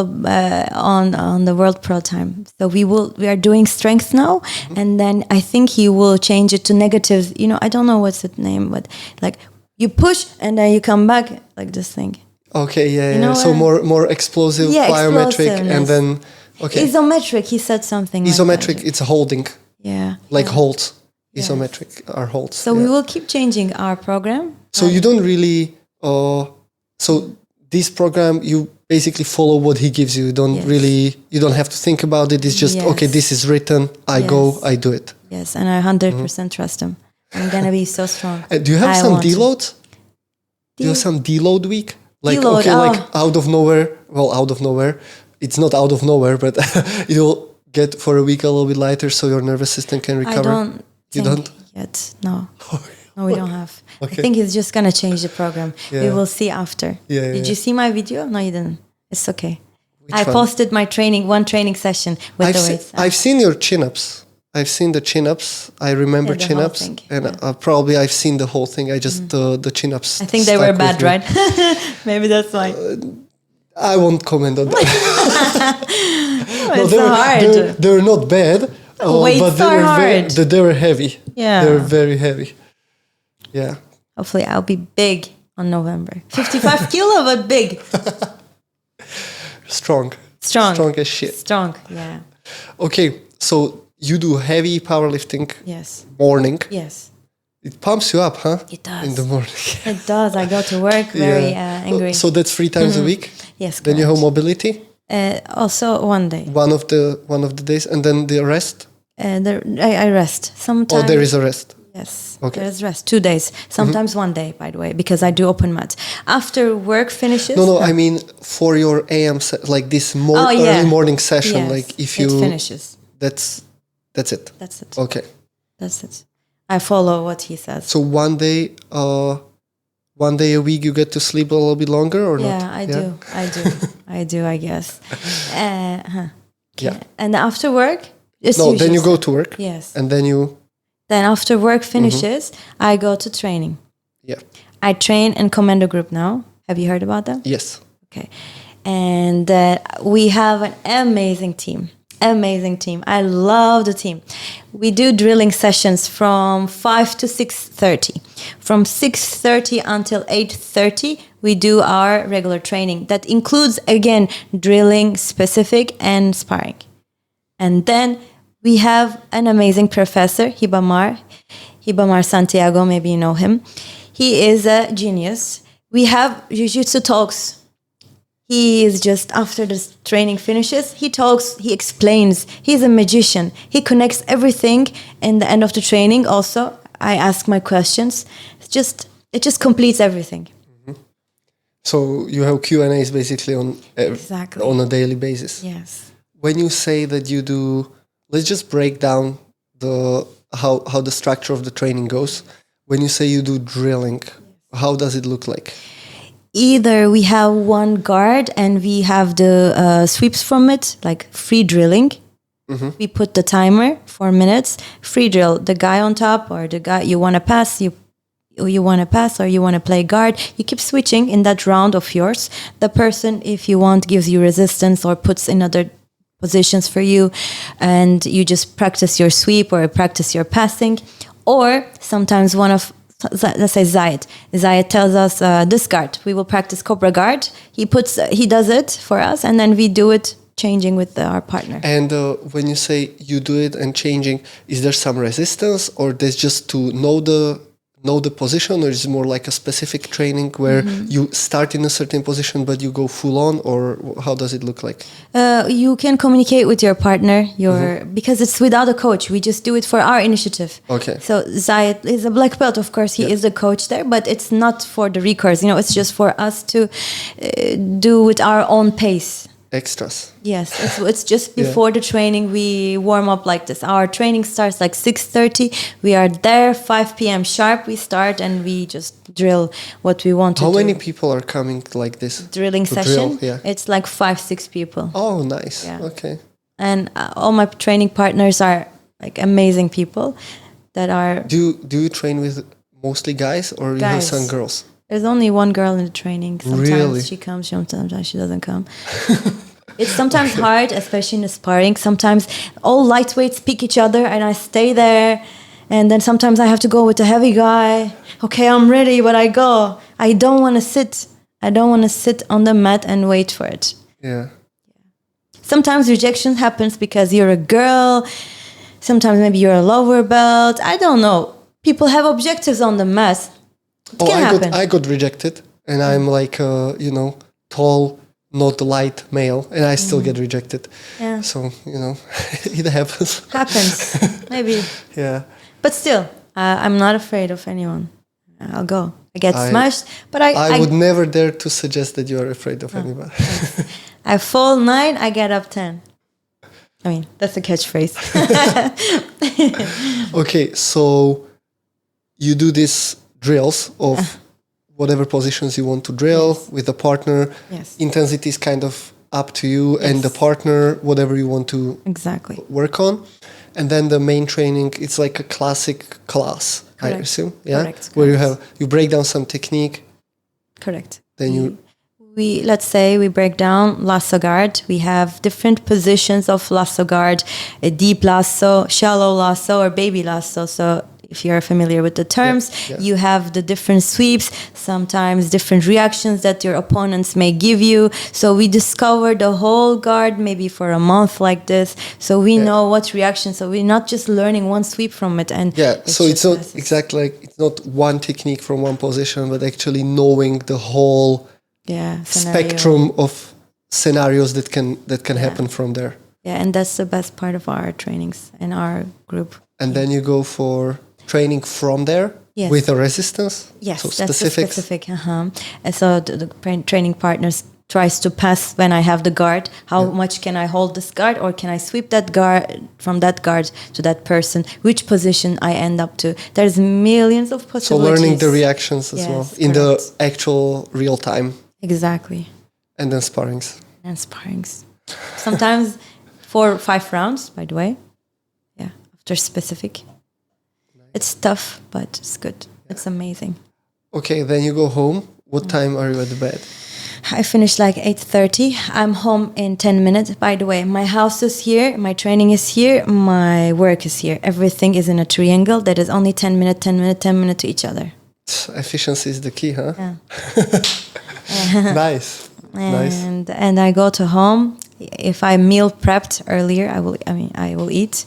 on the World Pro time. So we are doing strength now, and then I think he will change it to negatives. I don't know what's the name, but like... You push and then you come back like this thing. Okay, yeah, You know So what? more explosive, Yeah, plyometric, and explosiveness. then okay, Isometric, he said something isometric. like that. It's holding, Yeah. like yeah. holds. Yes. Isometric are holds. So we will keep changing our program. So you don't really. So this program, you basically follow what he gives you. You don't Yes. really. You don't have to think about it. It's just okay. Yes. This is written. I go. Yes. I do it. Yes, and I 100% trust him. I'm gonna be so strong. Do you have I some want to. deloads? Do you have some deload week? Like Deload, okay, like out of nowhere. Well, out of nowhere. It's not out of nowhere, but you'll get for a week a little bit lighter, so your nervous system can recover. I don't. You think don't? yet. No. No, we don't have. Okay. I think he's just gonna change the program. Yeah. We will see after. Yeah, Did you see my video? No, you didn't. It's okay. I one? posted my one training session with the weights. I've seen your chin-ups. I've seen the chin-ups. I remember Yeah, the whole chin-ups, thing, and probably I've seen the whole thing. I just the chin-ups. I think they were stuck bad, with me. right? Maybe that's why. I won't comment on that. It's hard. They were not bad, Weights but they are were hard. they were heavy. Yeah. They were very heavy. Yeah. Hopefully, I'll be big on November. 55 kilo, but big. Strong as shit. Strong, yeah. Okay, so you do heavy powerlifting Yes. morning. Yes. It pumps you up, huh? It does. In the morning. It does. I go to work very angry. So that's 3 times a week. Yes. Then you have correct. mobility. Also, one day. One of the days, and then the rest. I rest. Sometimes. Oh, there is a rest. Yes. Okay. There's rest. 2 days. Sometimes 1 day, by the way, because I do open mat. After work finishes. No. I mean for your AM like this early morning session. Yes, like if you it finishes. That's it. That's it. Okay. That's it. I follow what he says. So one day a week you get to sleep a little bit longer or not? Yeah, I do. I guess. Yeah. And after work, it's No, then usually you go to work. Yes. And then you. Then after work finishes, I go to training. Yeah. I train in commando group now. Have you heard about them? Yes. Okay. And we have an amazing team. Amazing team. I love the team. We do drilling sessions from 5 to 6:30. From 6:30 until 8:30, we do our regular training. That includes, again, drilling specific and sparring. And then we have an amazing professor, Hibamar Santiago, maybe you know him. He is a genius. We have Jiu-Jitsu talks. He is just, after the training finishes, he talks, he explains. He's a magician. He connects everything in the end of the training. Also, I ask my questions. It just completes everything. Mm-hmm. So you have Q&As basically on a daily basis. Yes. When you say that you do, let's just break down how the structure of the training goes. When you say you do drilling, how does it look like? Either we have one guard and we have the sweeps from it, like free drilling. Mm-hmm. We put the timer 4 minutes, free drill. The guy on top or the guy you want to pass, you want to pass or you want to play guard. You keep switching in that round of yours. The person, if you want, gives you resistance or puts in other positions for you, and you just practice your sweep or practice your passing. Or sometimes let's say Zayed tells us this guard. We will practice Cobra guard. He does it for us, and then we do it changing with our partner. And when you say you do it and changing, is there some resistance, or there's just to know the position, or is it more like a specific training where you start in a certain position but you go full on, or how does it look like? You can communicate with your partner, because it's without a coach. We just do it for our initiative. Okay. So Zayed is a black belt, of course. He is the coach there, but it's not for the recurs. It's just for us to do with our own pace. Extras. Yes, it's just before the training we warm up like this. Our training starts like 6:30. We are there 5 p.m. sharp. We start and we just drill what we want to do. How many people are coming like this? Drilling session? Yeah. It's like 5-6 people. Oh, nice. Yeah. Okay. And all my training partners are like amazing people that are... Do you train with mostly guys or you have some girls? There's only one girl in the training. Sometimes really? she comes, sometimes she doesn't come. It's sometimes hard, especially in the sparring. Sometimes all lightweights pick each other and I stay there. And then sometimes I have to go with the heavy guy. Okay, I'm ready, but I go. I don't want to sit I don't want to sit on the mat and wait for it. Yeah. Sometimes rejection happens because you're a girl. Sometimes maybe you're a lower belt. I don't know. People have objectives on the mat. It can happen. I got rejected, and I'm like, tall, not light male, and I still get rejected. Yeah. So, it happens. Happens. Maybe. Yeah. But still, I'm not afraid of anyone. I'll go. I get smashed, but I would never dare to suggest that you are afraid of anybody. I fall 9, I get up 10. I mean, that's a catchphrase. Okay, so you do these drills of whatever positions you want to drill with a partner. Yes. Intensity is kind of up to you and the partner, whatever you want to work on. And then the main training, it's like a classic class, I assume. Yeah. Correct. Where you break down some technique. Correct. Then let's say we break down lasso guard. We have different positions of lasso guard, a deep lasso, shallow lasso, or baby lasso. So if you're familiar with the terms, you have the different sweeps, sometimes different reactions that your opponents may give you. So we discover the whole guard maybe for a month like this. So we know what reaction. So we're not just learning one sweep from it. And so it's not exactly like, it's not one technique from one position, but actually knowing the whole spectrum of scenarios that can happen from there. Yeah, and that's the best part of our trainings in our group. And then you go for training from there with a resistance. Yes, so that's specific. And so the training partners tries to pass when I have the guard. How much can I hold this guard, or can I sweep that guard from that guard to that person? Which position I end up to? There's millions of possibilities. So learning the reactions as well in the actual real time. Exactly. And then sparrings. Sometimes 4 or 5 rounds, by the way. Yeah, after specific. It's tough, but it's good. It's amazing. Okay, then you go home. What time are you at the bed? I finish like 8:30. I'm home in 10 minutes. By the way, my house is here, my training is here, my work is here. Everything is in a triangle that is only 10 minutes, 10 minutes, 10 minutes to each other. Efficiency is the key, huh? Yeah. Nice. And I go to home. If I meal prepped earlier, I will eat.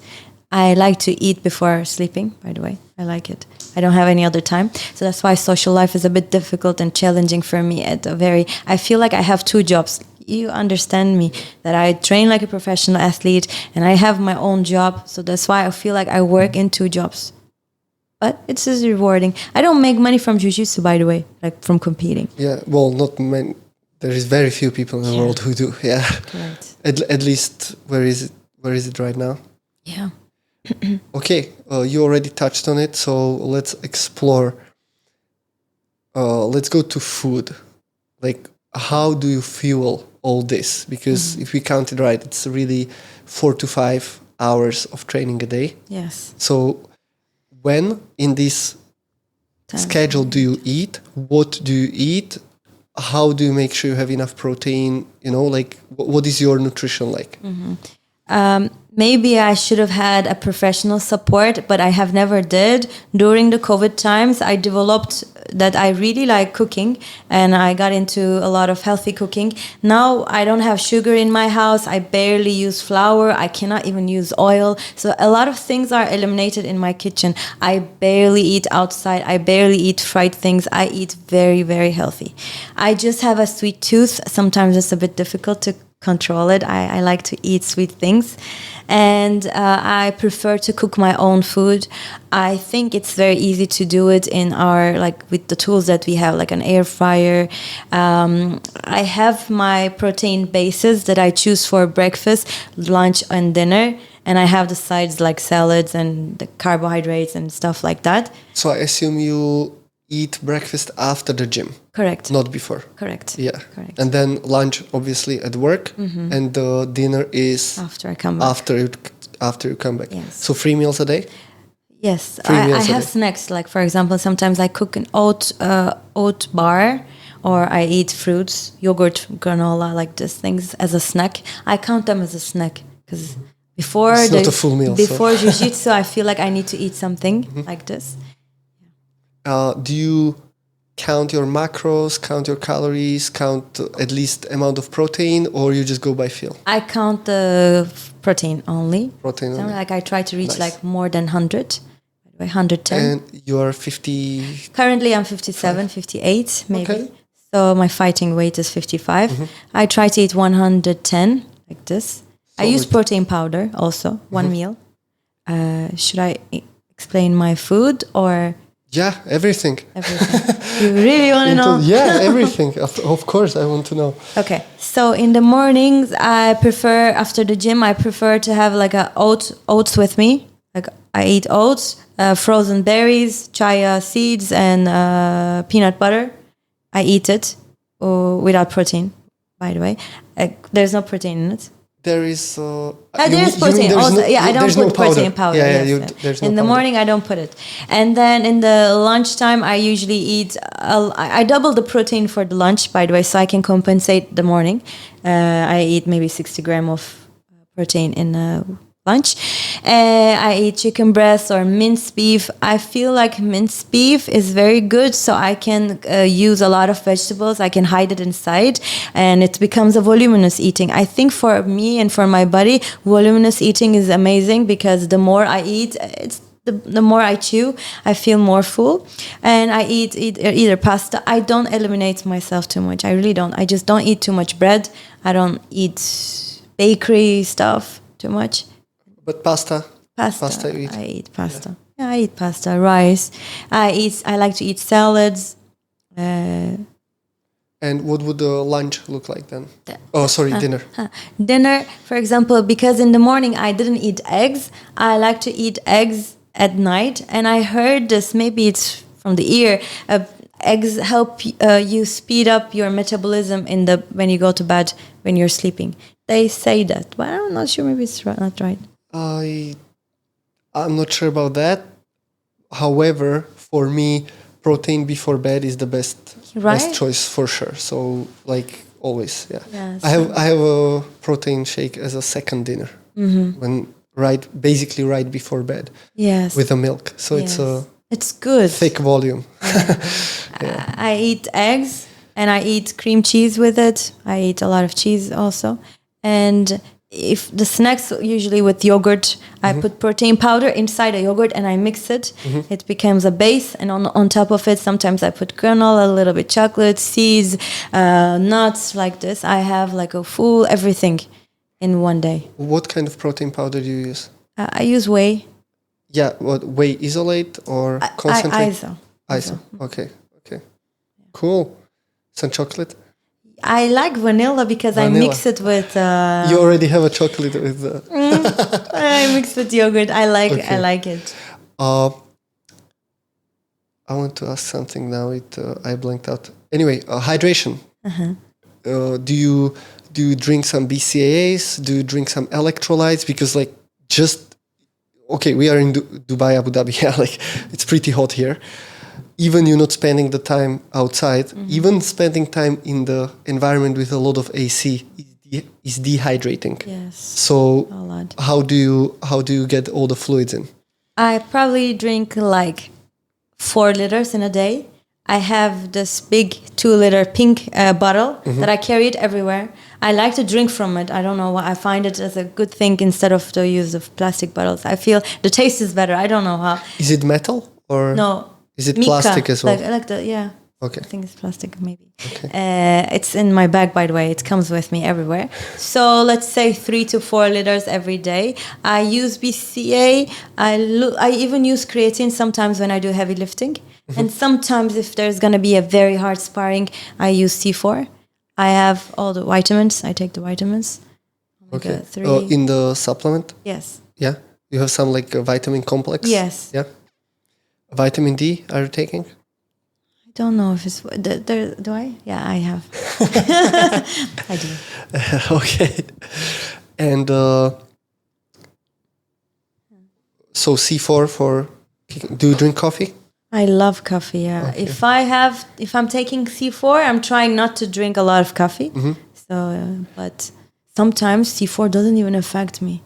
I like to eat before sleeping, by the way. I like it. I don't have any other time. So that's why social life is a bit difficult and challenging for me. I feel like I have 2 jobs. You understand me, that I train like a professional athlete and I have my own job. So that's why I feel like I work in 2 jobs. But it's just rewarding. I don't make money from jiu-jitsu, by the way, like from competing. Yeah, well, not many. There is very few people in the world who do. Yeah. Right. At least, where is it? Where is it right now? Yeah. Okay, you already touched on it, so let's explore. Let's go to food. Like, how do you fuel all this? Because if we count it right, it's really 4 to 5 hours of training a day. Yes. So when in this schedule do you eat? What do you eat? How do you make sure you have enough protein? Like, what is your nutrition like? Maybe I should have had a professional support, but I have never did. During the COVID times, I developed that I really like cooking and I got into a lot of healthy cooking. Now I don't have sugar in my house. I barely use flour. I cannot even use oil. So a lot of things are eliminated in my kitchen. I barely eat outside. I barely eat fried things. I eat very, very healthy. I just have a sweet tooth. Sometimes it's a bit difficult to control it. I like to eat sweet things, and I prefer to cook my own food. I think it's very easy to do it in with the tools that we have, like an air fryer. I have my protein bases that I choose for breakfast, lunch, and dinner, and I have the sides like salads and the carbohydrates and stuff like that. So I assume you eat breakfast after the gym. Correct. Not before. Correct. Yeah. Correct. And then lunch, obviously, at work, and the dinner is after I come back. After you come back. Yes. So 3 meals a day. Yes, I have snacks. Like, for example, sometimes I cook an oat bar, or I eat fruits, yogurt, granola, like these things as a snack. I count them as a snack because before it's not a full meal. Before jiu-jitsu, I feel like I need to eat something like this. count your macros, count your calories, count at least amount of protein, or you just go by feel? I count the protein only. Protein So only. like I try to reach Nice. like more than 100, 110. And you are 50. Currently I'm 57, 58 maybe. Okay. So my fighting weight is 55. I try to eat 110 like this. I use Solid. protein powder also, one meal. Should I explain my food or Yeah, everything. everything? You really want to know? Yeah, everything. Of course, I want to know. Okay, so in the mornings, I prefer, after the gym, I prefer to have like oats with me. Like I eat oats, frozen berries, chia seeds, and peanut butter. I eat it without protein, by the way. There's no protein in it. There is. There's protein also. I don't put protein powder. Yeah, Yes. there's no in the powder. morning, I don't put it. And then in the lunchtime, I usually eat. I double the protein for the lunch, by the way, so I can compensate the morning. I eat maybe 60 grams of protein in lunch. I eat chicken breast or minced beef. I feel like minced beef is very good, so I can use a lot of vegetables. I can hide it inside, and it becomes a voluminous eating. I think for me and for my body, voluminous eating is amazing because the more I eat, the more I chew, I feel more full. And I eat either pasta. I don't eliminate myself too much. I really don't. I just don't eat too much bread. I don't eat bakery stuff too much. But pasta. Pasta. You eat. I eat pasta. Yeah, I eat pasta, rice. I like to eat salads. And what would the lunch look like then? Dinner. Dinner, for example, because in the morning I didn't eat eggs. I like to eat eggs at night. And I heard this, maybe it's from the ear, eggs help you speed up your metabolism when you go to bed, when you're sleeping. They say that, but I'm not sure, maybe it's not right. I'm not sure about that. However, for me, protein before bed is the best choice for sure. So like always, yeah. Yes. I have a protein shake as a second dinner when basically right before bed. Yes. With the milk. So it's good. Thick volume. Yeah. I eat eggs and I eat cream cheese with it. I eat a lot of cheese also. And if the snacks, usually with yogurt, I put protein powder inside a yogurt and I mix it. It becomes a base, and on top of it, sometimes I put granola, a little bit chocolate, seeds, nuts, like this. I have like a full everything in one day. What kind of protein powder do you use? I use whey. Yeah, what, whey isolate or concentrate? ISO. Okay. Cool. Some chocolate? I like vanilla because I mix it with. You already have a chocolate with. I mix with yogurt. I like it. I want to ask something now. I blanked out. Anyway, hydration. Do you drink some BCAAs? Do you drink some electrolytes? Because we are in Dubai, Abu Dhabi. Yeah, like it's pretty hot here. Even you're not spending the time outside, even spending time in the environment with a lot of AC is dehydrating. Yes. So a lot. How do you get all the fluids in? I probably drink like 4 liters in a day. I have this big 2-liter pink bottle that I carry it everywhere. I like to drink from it. I don't know why. I find it as a good thing instead of the use of plastic bottles. I feel the taste is better. I don't know how. Is it metal or no? Is it Mica, plastic as well? Yeah. Okay. I think it's plastic, maybe. Okay. It's in my bag, by the way. It comes with me everywhere. So let's say 3 to 4 liters every day. I use BCA. I even use creatine sometimes when I do heavy lifting. And sometimes if there's going to be a very hard sparring, I use C4. I have all the vitamins. I take the vitamins. Okay. 3. In the supplement? Yes. Yeah? You have some like a vitamin complex? Yes. Yeah? Vitamin D, are you taking? I don't know if it's... Do I? Yeah, I have. I do. Okay. And so C4 for... Do you drink coffee? I love coffee, yeah. Okay. If I'm taking C4, I'm trying not to drink a lot of coffee. So, but sometimes C4 doesn't even affect me.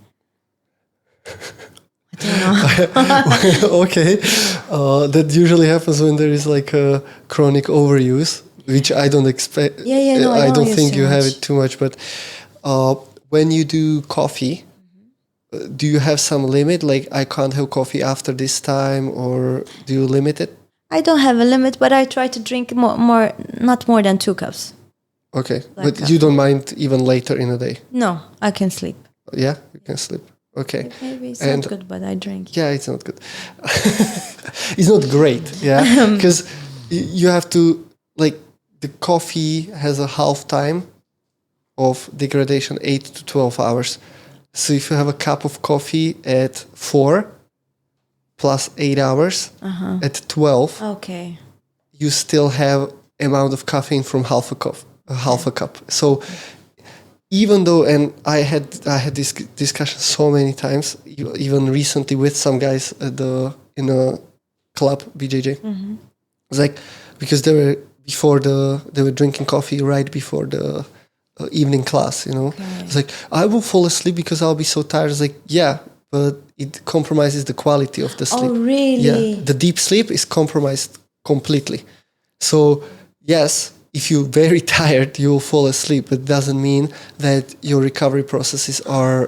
Okay. That usually happens when there is like a chronic overuse, which I don't expect. Yeah, no, I I don't use think too you have much. it too much. But when you do coffee, do you have some limit? Like, I can't have coffee after this time, or do you limit it? I don't have a limit, but I try to drink not more than 2 cups. Okay. Black But you don't mind even later in the day? No, I can sleep. Yeah, you can sleep. Okay. Maybe it's And- not good, but I drink. Yeah, it's not good. It's not great, yeah, because you have to, like, the coffee has a half time of degradation, 8 to 12 hours. So if you have a cup of coffee at 4 plus 8 hours, at 12, Okay. you still have amount of caffeine from half a cup. So even though, and I had this discussion so many times, even recently with some guys in a club, BJJ. It's like, because they were drinking coffee right before the evening class, Okay. It's like, I will fall asleep because I'll be so tired. It's like, yeah, but it compromises the quality of the sleep. Oh, really? Yeah, the deep sleep is compromised completely. So yes, if you're very tired, you will fall asleep. But it doesn't mean that your recovery processes are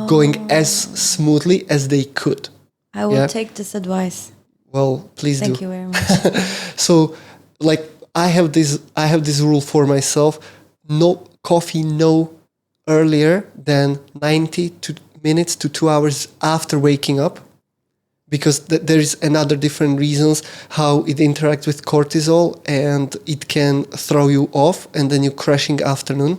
going as smoothly as they could. I will Yeah. take this advice. Well, please Thank do. you very much. So, like, I have this rule for myself: no coffee, no earlier than 90 minutes to 2 hours after waking up, because there is another different reasons how it interacts with cortisol, and it can throw you off, and then you're crashing afternoon.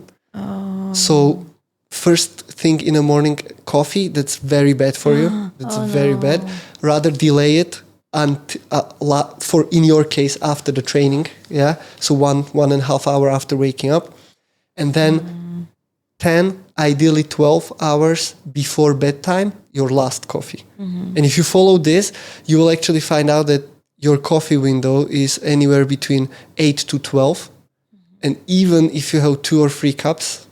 So first thing in the morning, coffee, that's very bad for you. That's very bad. Rather delay it for, in your case, after the training. Yeah. So 1.5 hour after waking up, and then 10, ideally 12 hours before bedtime, your last coffee. And if you follow this, you will actually find out that your coffee window is anywhere between 8 to 12. And even if you have 2 or 3 cups,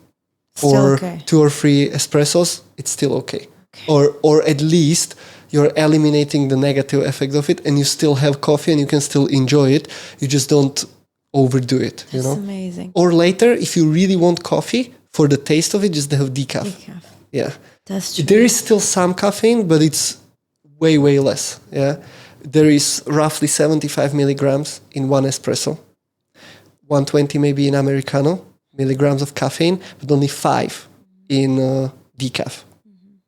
Still or okay. 2 or 3 espressos, it's still okay. Or at least you're eliminating the negative effect of it, and you still have coffee and you can still enjoy it. You just don't overdo it, That's amazing. Or later, if you really want coffee, for the taste of it, just have decaf. Decaf. Yeah. That's true. There is still some caffeine, but it's way, way less. Yeah. There is roughly 75 milligrams in one espresso, 120 maybe in Americano milligrams of caffeine, but only 5 in decaf.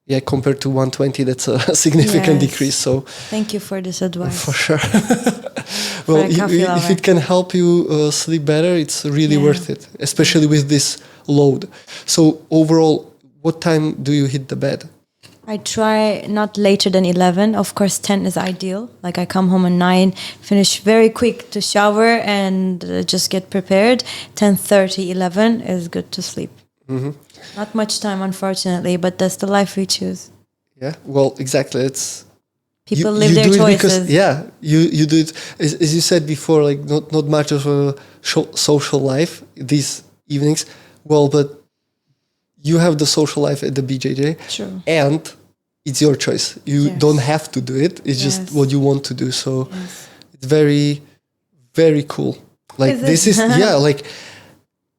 Yeah, compared to 120, that's a significant Yes. decrease. So Thank you for this advice. for sure. Well, a coffee if lover. it can help you sleep better, it's really Yeah. worth it, especially with this load. So overall, what time do you hit the bed? I try not later than 11. Of course, 10 is ideal. Like, I come home at 9, finish very quick to shower and just get prepared. 10:30, 11 is good to sleep. Not much time, unfortunately, but that's the life we choose. Yeah, well, exactly. It's People you live their do it choices. because, yeah, you do it as you said before, like not much of a social life these evenings. Well, but you have the social life at the BJJ, True. and it's your choice. You Yes. don't have to do it. It's just Yes. what you want to do. So Yes. it's very, very cool. Like, Is it? this is yeah, like,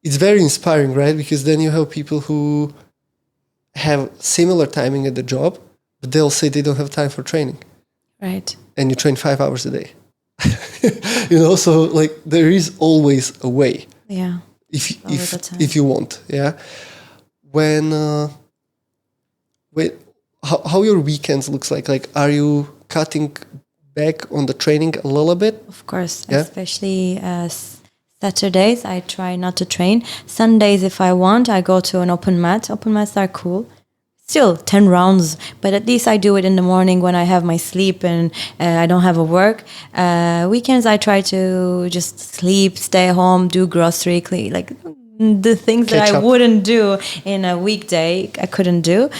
it's very inspiring, right? Because then you have people who have similar timing at the job, but they'll say they don't have time for training, Right. and you train 5 hours a day. So like, there is always a way Yeah. All the time. if you want. Yeah. When how your weekends looks like are you cutting back on the training a little bit? Of course, Yeah. especially Saturdays, I try not to train. Sundays, if I want, I go to an open mat. Open mats are cool. Still 10 rounds, but at least I do it in the morning when I have my sleep and I don't have a work. Weekends, I try to just sleep, stay home, do grocery, clean, like the things that Catch I up. wouldn't do in a weekday, I couldn't do.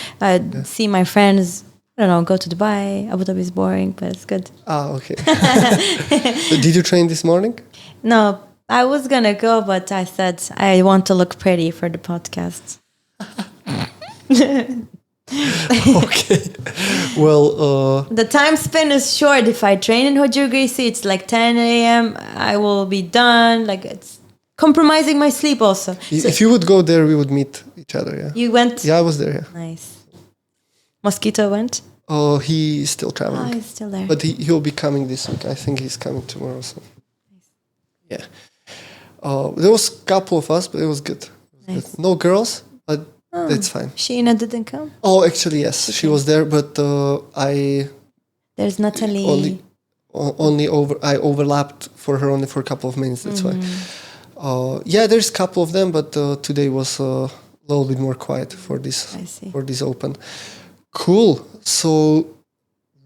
See my friends, I don't know, go to Dubai. Abu Dhabi is boring, but it's good. Okay. Did you train this morning? No, I was gonna go, but I said I want to look pretty for the podcast. Okay. Well, The time span is short. If I train in Hojugisi, it's like 10 a.m. I will be done. Like it's compromising my sleep also. So if you would go there, we would meet each other. Yeah. you went? Yeah, I was there. Yeah. Nice. Mosquito went? Oh, he's still traveling. Oh, he's still there. But he'll be coming this week. I think he's coming tomorrow. So, yeah. There was a couple of us, but it was good. Nice. No girls, but that's fine. Sheena didn't come? Oh, actually, yes, she was there, but There's Natalie. I overlapped for her only for a couple of minutes. That's why. Yeah, there's a couple of them, but today was a little bit more quiet for this open. Cool. So,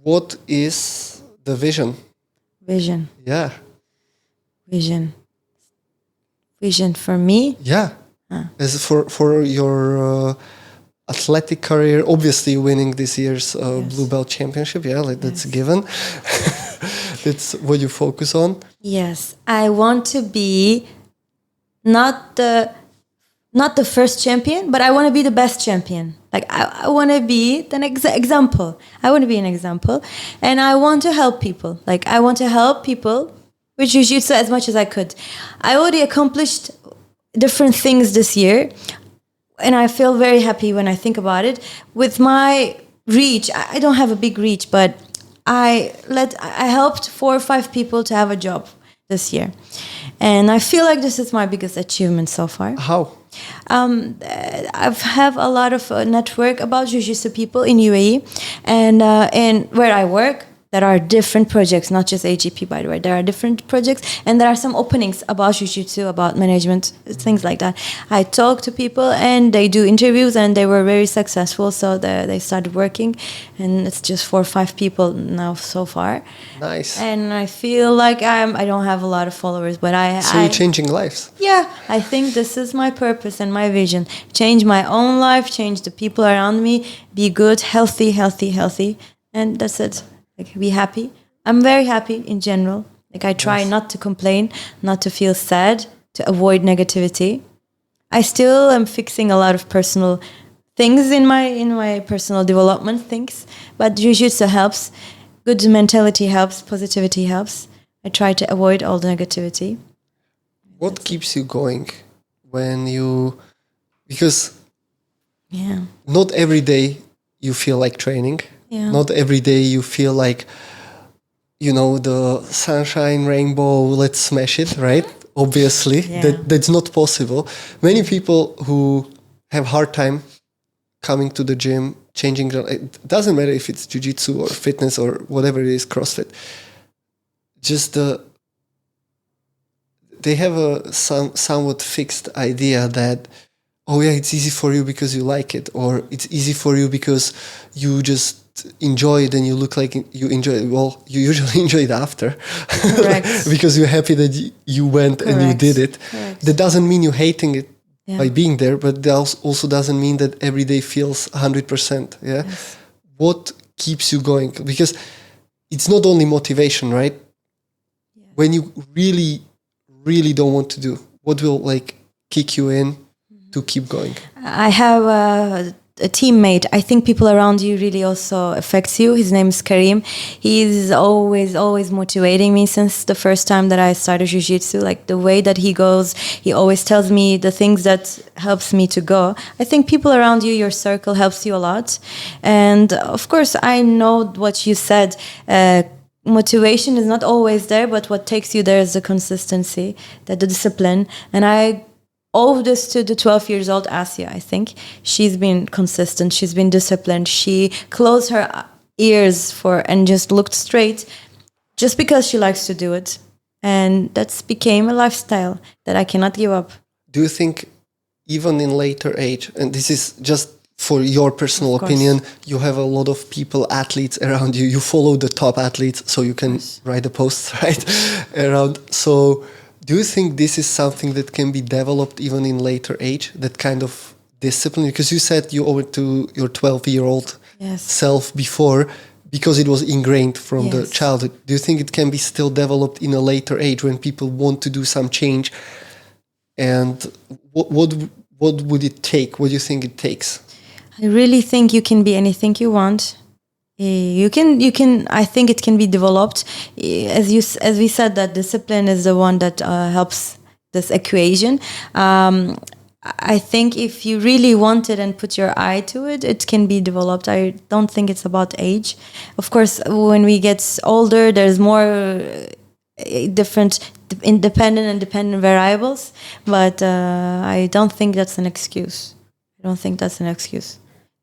what is the vision? Vision. Yeah. Vision for me? Yeah. As for your athletic career, obviously winning this year's Blue Belt Championship. Yeah, that's a given. That's what you focus on. Yes. I want to be not the first champion, but I want to be the best champion. Like I want to be an example. I want to be an example, and I want to help people. Like I want to help people with jiu-jitsu as much as I could. I already accomplished different things this year, and I feel very happy when I think about it. With my reach, I don't have a big reach, but I helped 4 or 5 people to have a job this year, and I feel like this is my biggest achievement so far. How? I have a lot of network about jiu-jitsu people in UAE, and where I work, there are different projects, not just AGP, by the way. There are different projects, and there are some openings about jiu-jitsu, about management, things like that. I talk to people, and they do interviews, and they were very successful, so they started working, and it's just 4 or 5 people now so far. Nice. And I feel like I don't have a lot of followers, but So you're changing lives. Yeah, I think this is my purpose and my vision. Change my own life, change the people around me, be good, healthy, and that's it. Like, be happy. I'm very happy in general. Like, I try not to complain, not to feel sad, to avoid negativity. I still am fixing a lot of personal things in my personal development things, but jiu-jitsu helps. Good mentality helps. Positivity helps. I try to avoid all the negativity. What keeps you going because not every day you feel like training. Yeah. Not every day you feel like, the sunshine, rainbow, let's smash it, right? Obviously, that's not possible. Many people who have hard time coming to the gym, changing, it doesn't matter if it's jiu-jitsu or fitness or whatever it is, CrossFit. Just they have a somewhat fixed idea that, oh yeah, it's easy for you because you like it, or it's easy for you because you just enjoy it and you look like you enjoy it. Well, you usually enjoy it after. Correct. Because you're happy that you went and you did it. Correct. That doesn't mean you're hating it by being there, but that also doesn't mean that every day feels 100%. Yeah. Yes. What keeps you going? Because it's not only motivation, right? Yeah. When you really, really don't want to do, what will kick you in to keep going? I have a teammate. I think people around you really also affects you. His name is Karim. He's always motivating me since the first time that I started jiu-jitsu. Like the way that he goes, he always tells me the things that helps me to go. I think people around you, your circle helps you a lot. And of course, I know what you said. Motivation is not always there, but what takes you there is the consistency, the discipline. And I owe this to the 12 years old Asya, I think. She's been consistent. She's been disciplined. She closed her ears and just looked straight just because she likes to do it. And that's became a lifestyle that I cannot give up. Do you think even in later age, and this is just for your personal opinion, you have a lot of people, athletes around you. You follow the top athletes so you can write the posts, right? around. So do you think this is something that can be developed even in later age, that kind of discipline? Because you said you owe it to your 12-year-old self before, because it was ingrained from the childhood. Do you think it can be still developed in a later age when people want to do some change? And what would it take? What do you think it takes? I really think you can be anything you want. You can. I think it can be developed. As we said, that discipline is the one that helps this equation. I think if you really want it and put your eye to it, it can be developed. I don't think it's about age. Of course, when we get older, there's more different independent and dependent variables. But I don't think that's an excuse.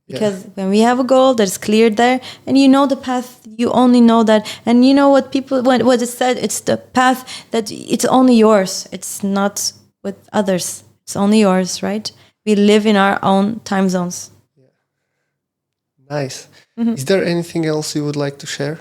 Because when we have a goal that's clear there, and you know the path, you only know that, and you know what it said, it's the path that it's only yours. It's not with others. It's only yours, right? We live in our own time zones. Yeah. Nice. Is there anything else you would like to share?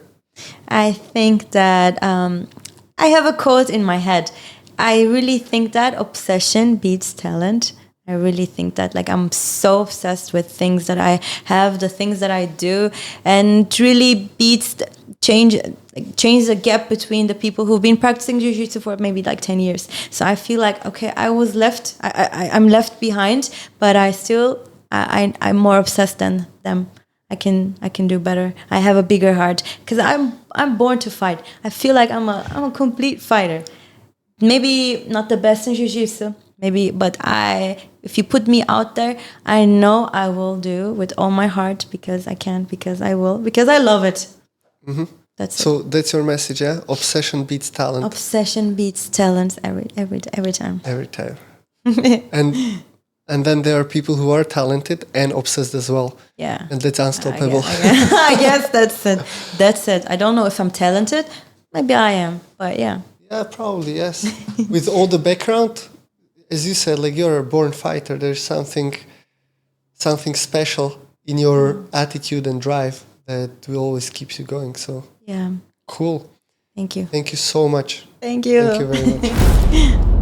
I think that I have a quote in my head. I really think that obsession beats talent. I really think that, like, I'm so obsessed with things that I have, the things that I do, and it really beats change the gap between the people who've been practicing jiu-jitsu for maybe like 10 years. So I feel like, okay, I'm left behind, but I'm more obsessed than them. I can do better. I have a bigger heart because I'm born to fight. I feel like I'm a complete fighter. Maybe not the best in jiu-jitsu, maybe, but if you put me out there, I know I will do with all my heart because I can, because I will, because I love it. Mm-hmm. That's That's your message, yeah? Obsession beats talent. Obsession beats talent every time. Every time. And then there are people who are talented and obsessed as well. Yeah. And that's unstoppable. I guess that's it. I don't know if I'm talented. Maybe I am, but yeah. Yeah, probably, yes. With all the background, as you said, like, you're a born fighter. There's something special in your attitude and drive that will always keep you going. So yeah, cool. Thank you. Thank you so much. Thank you. Thank you very much.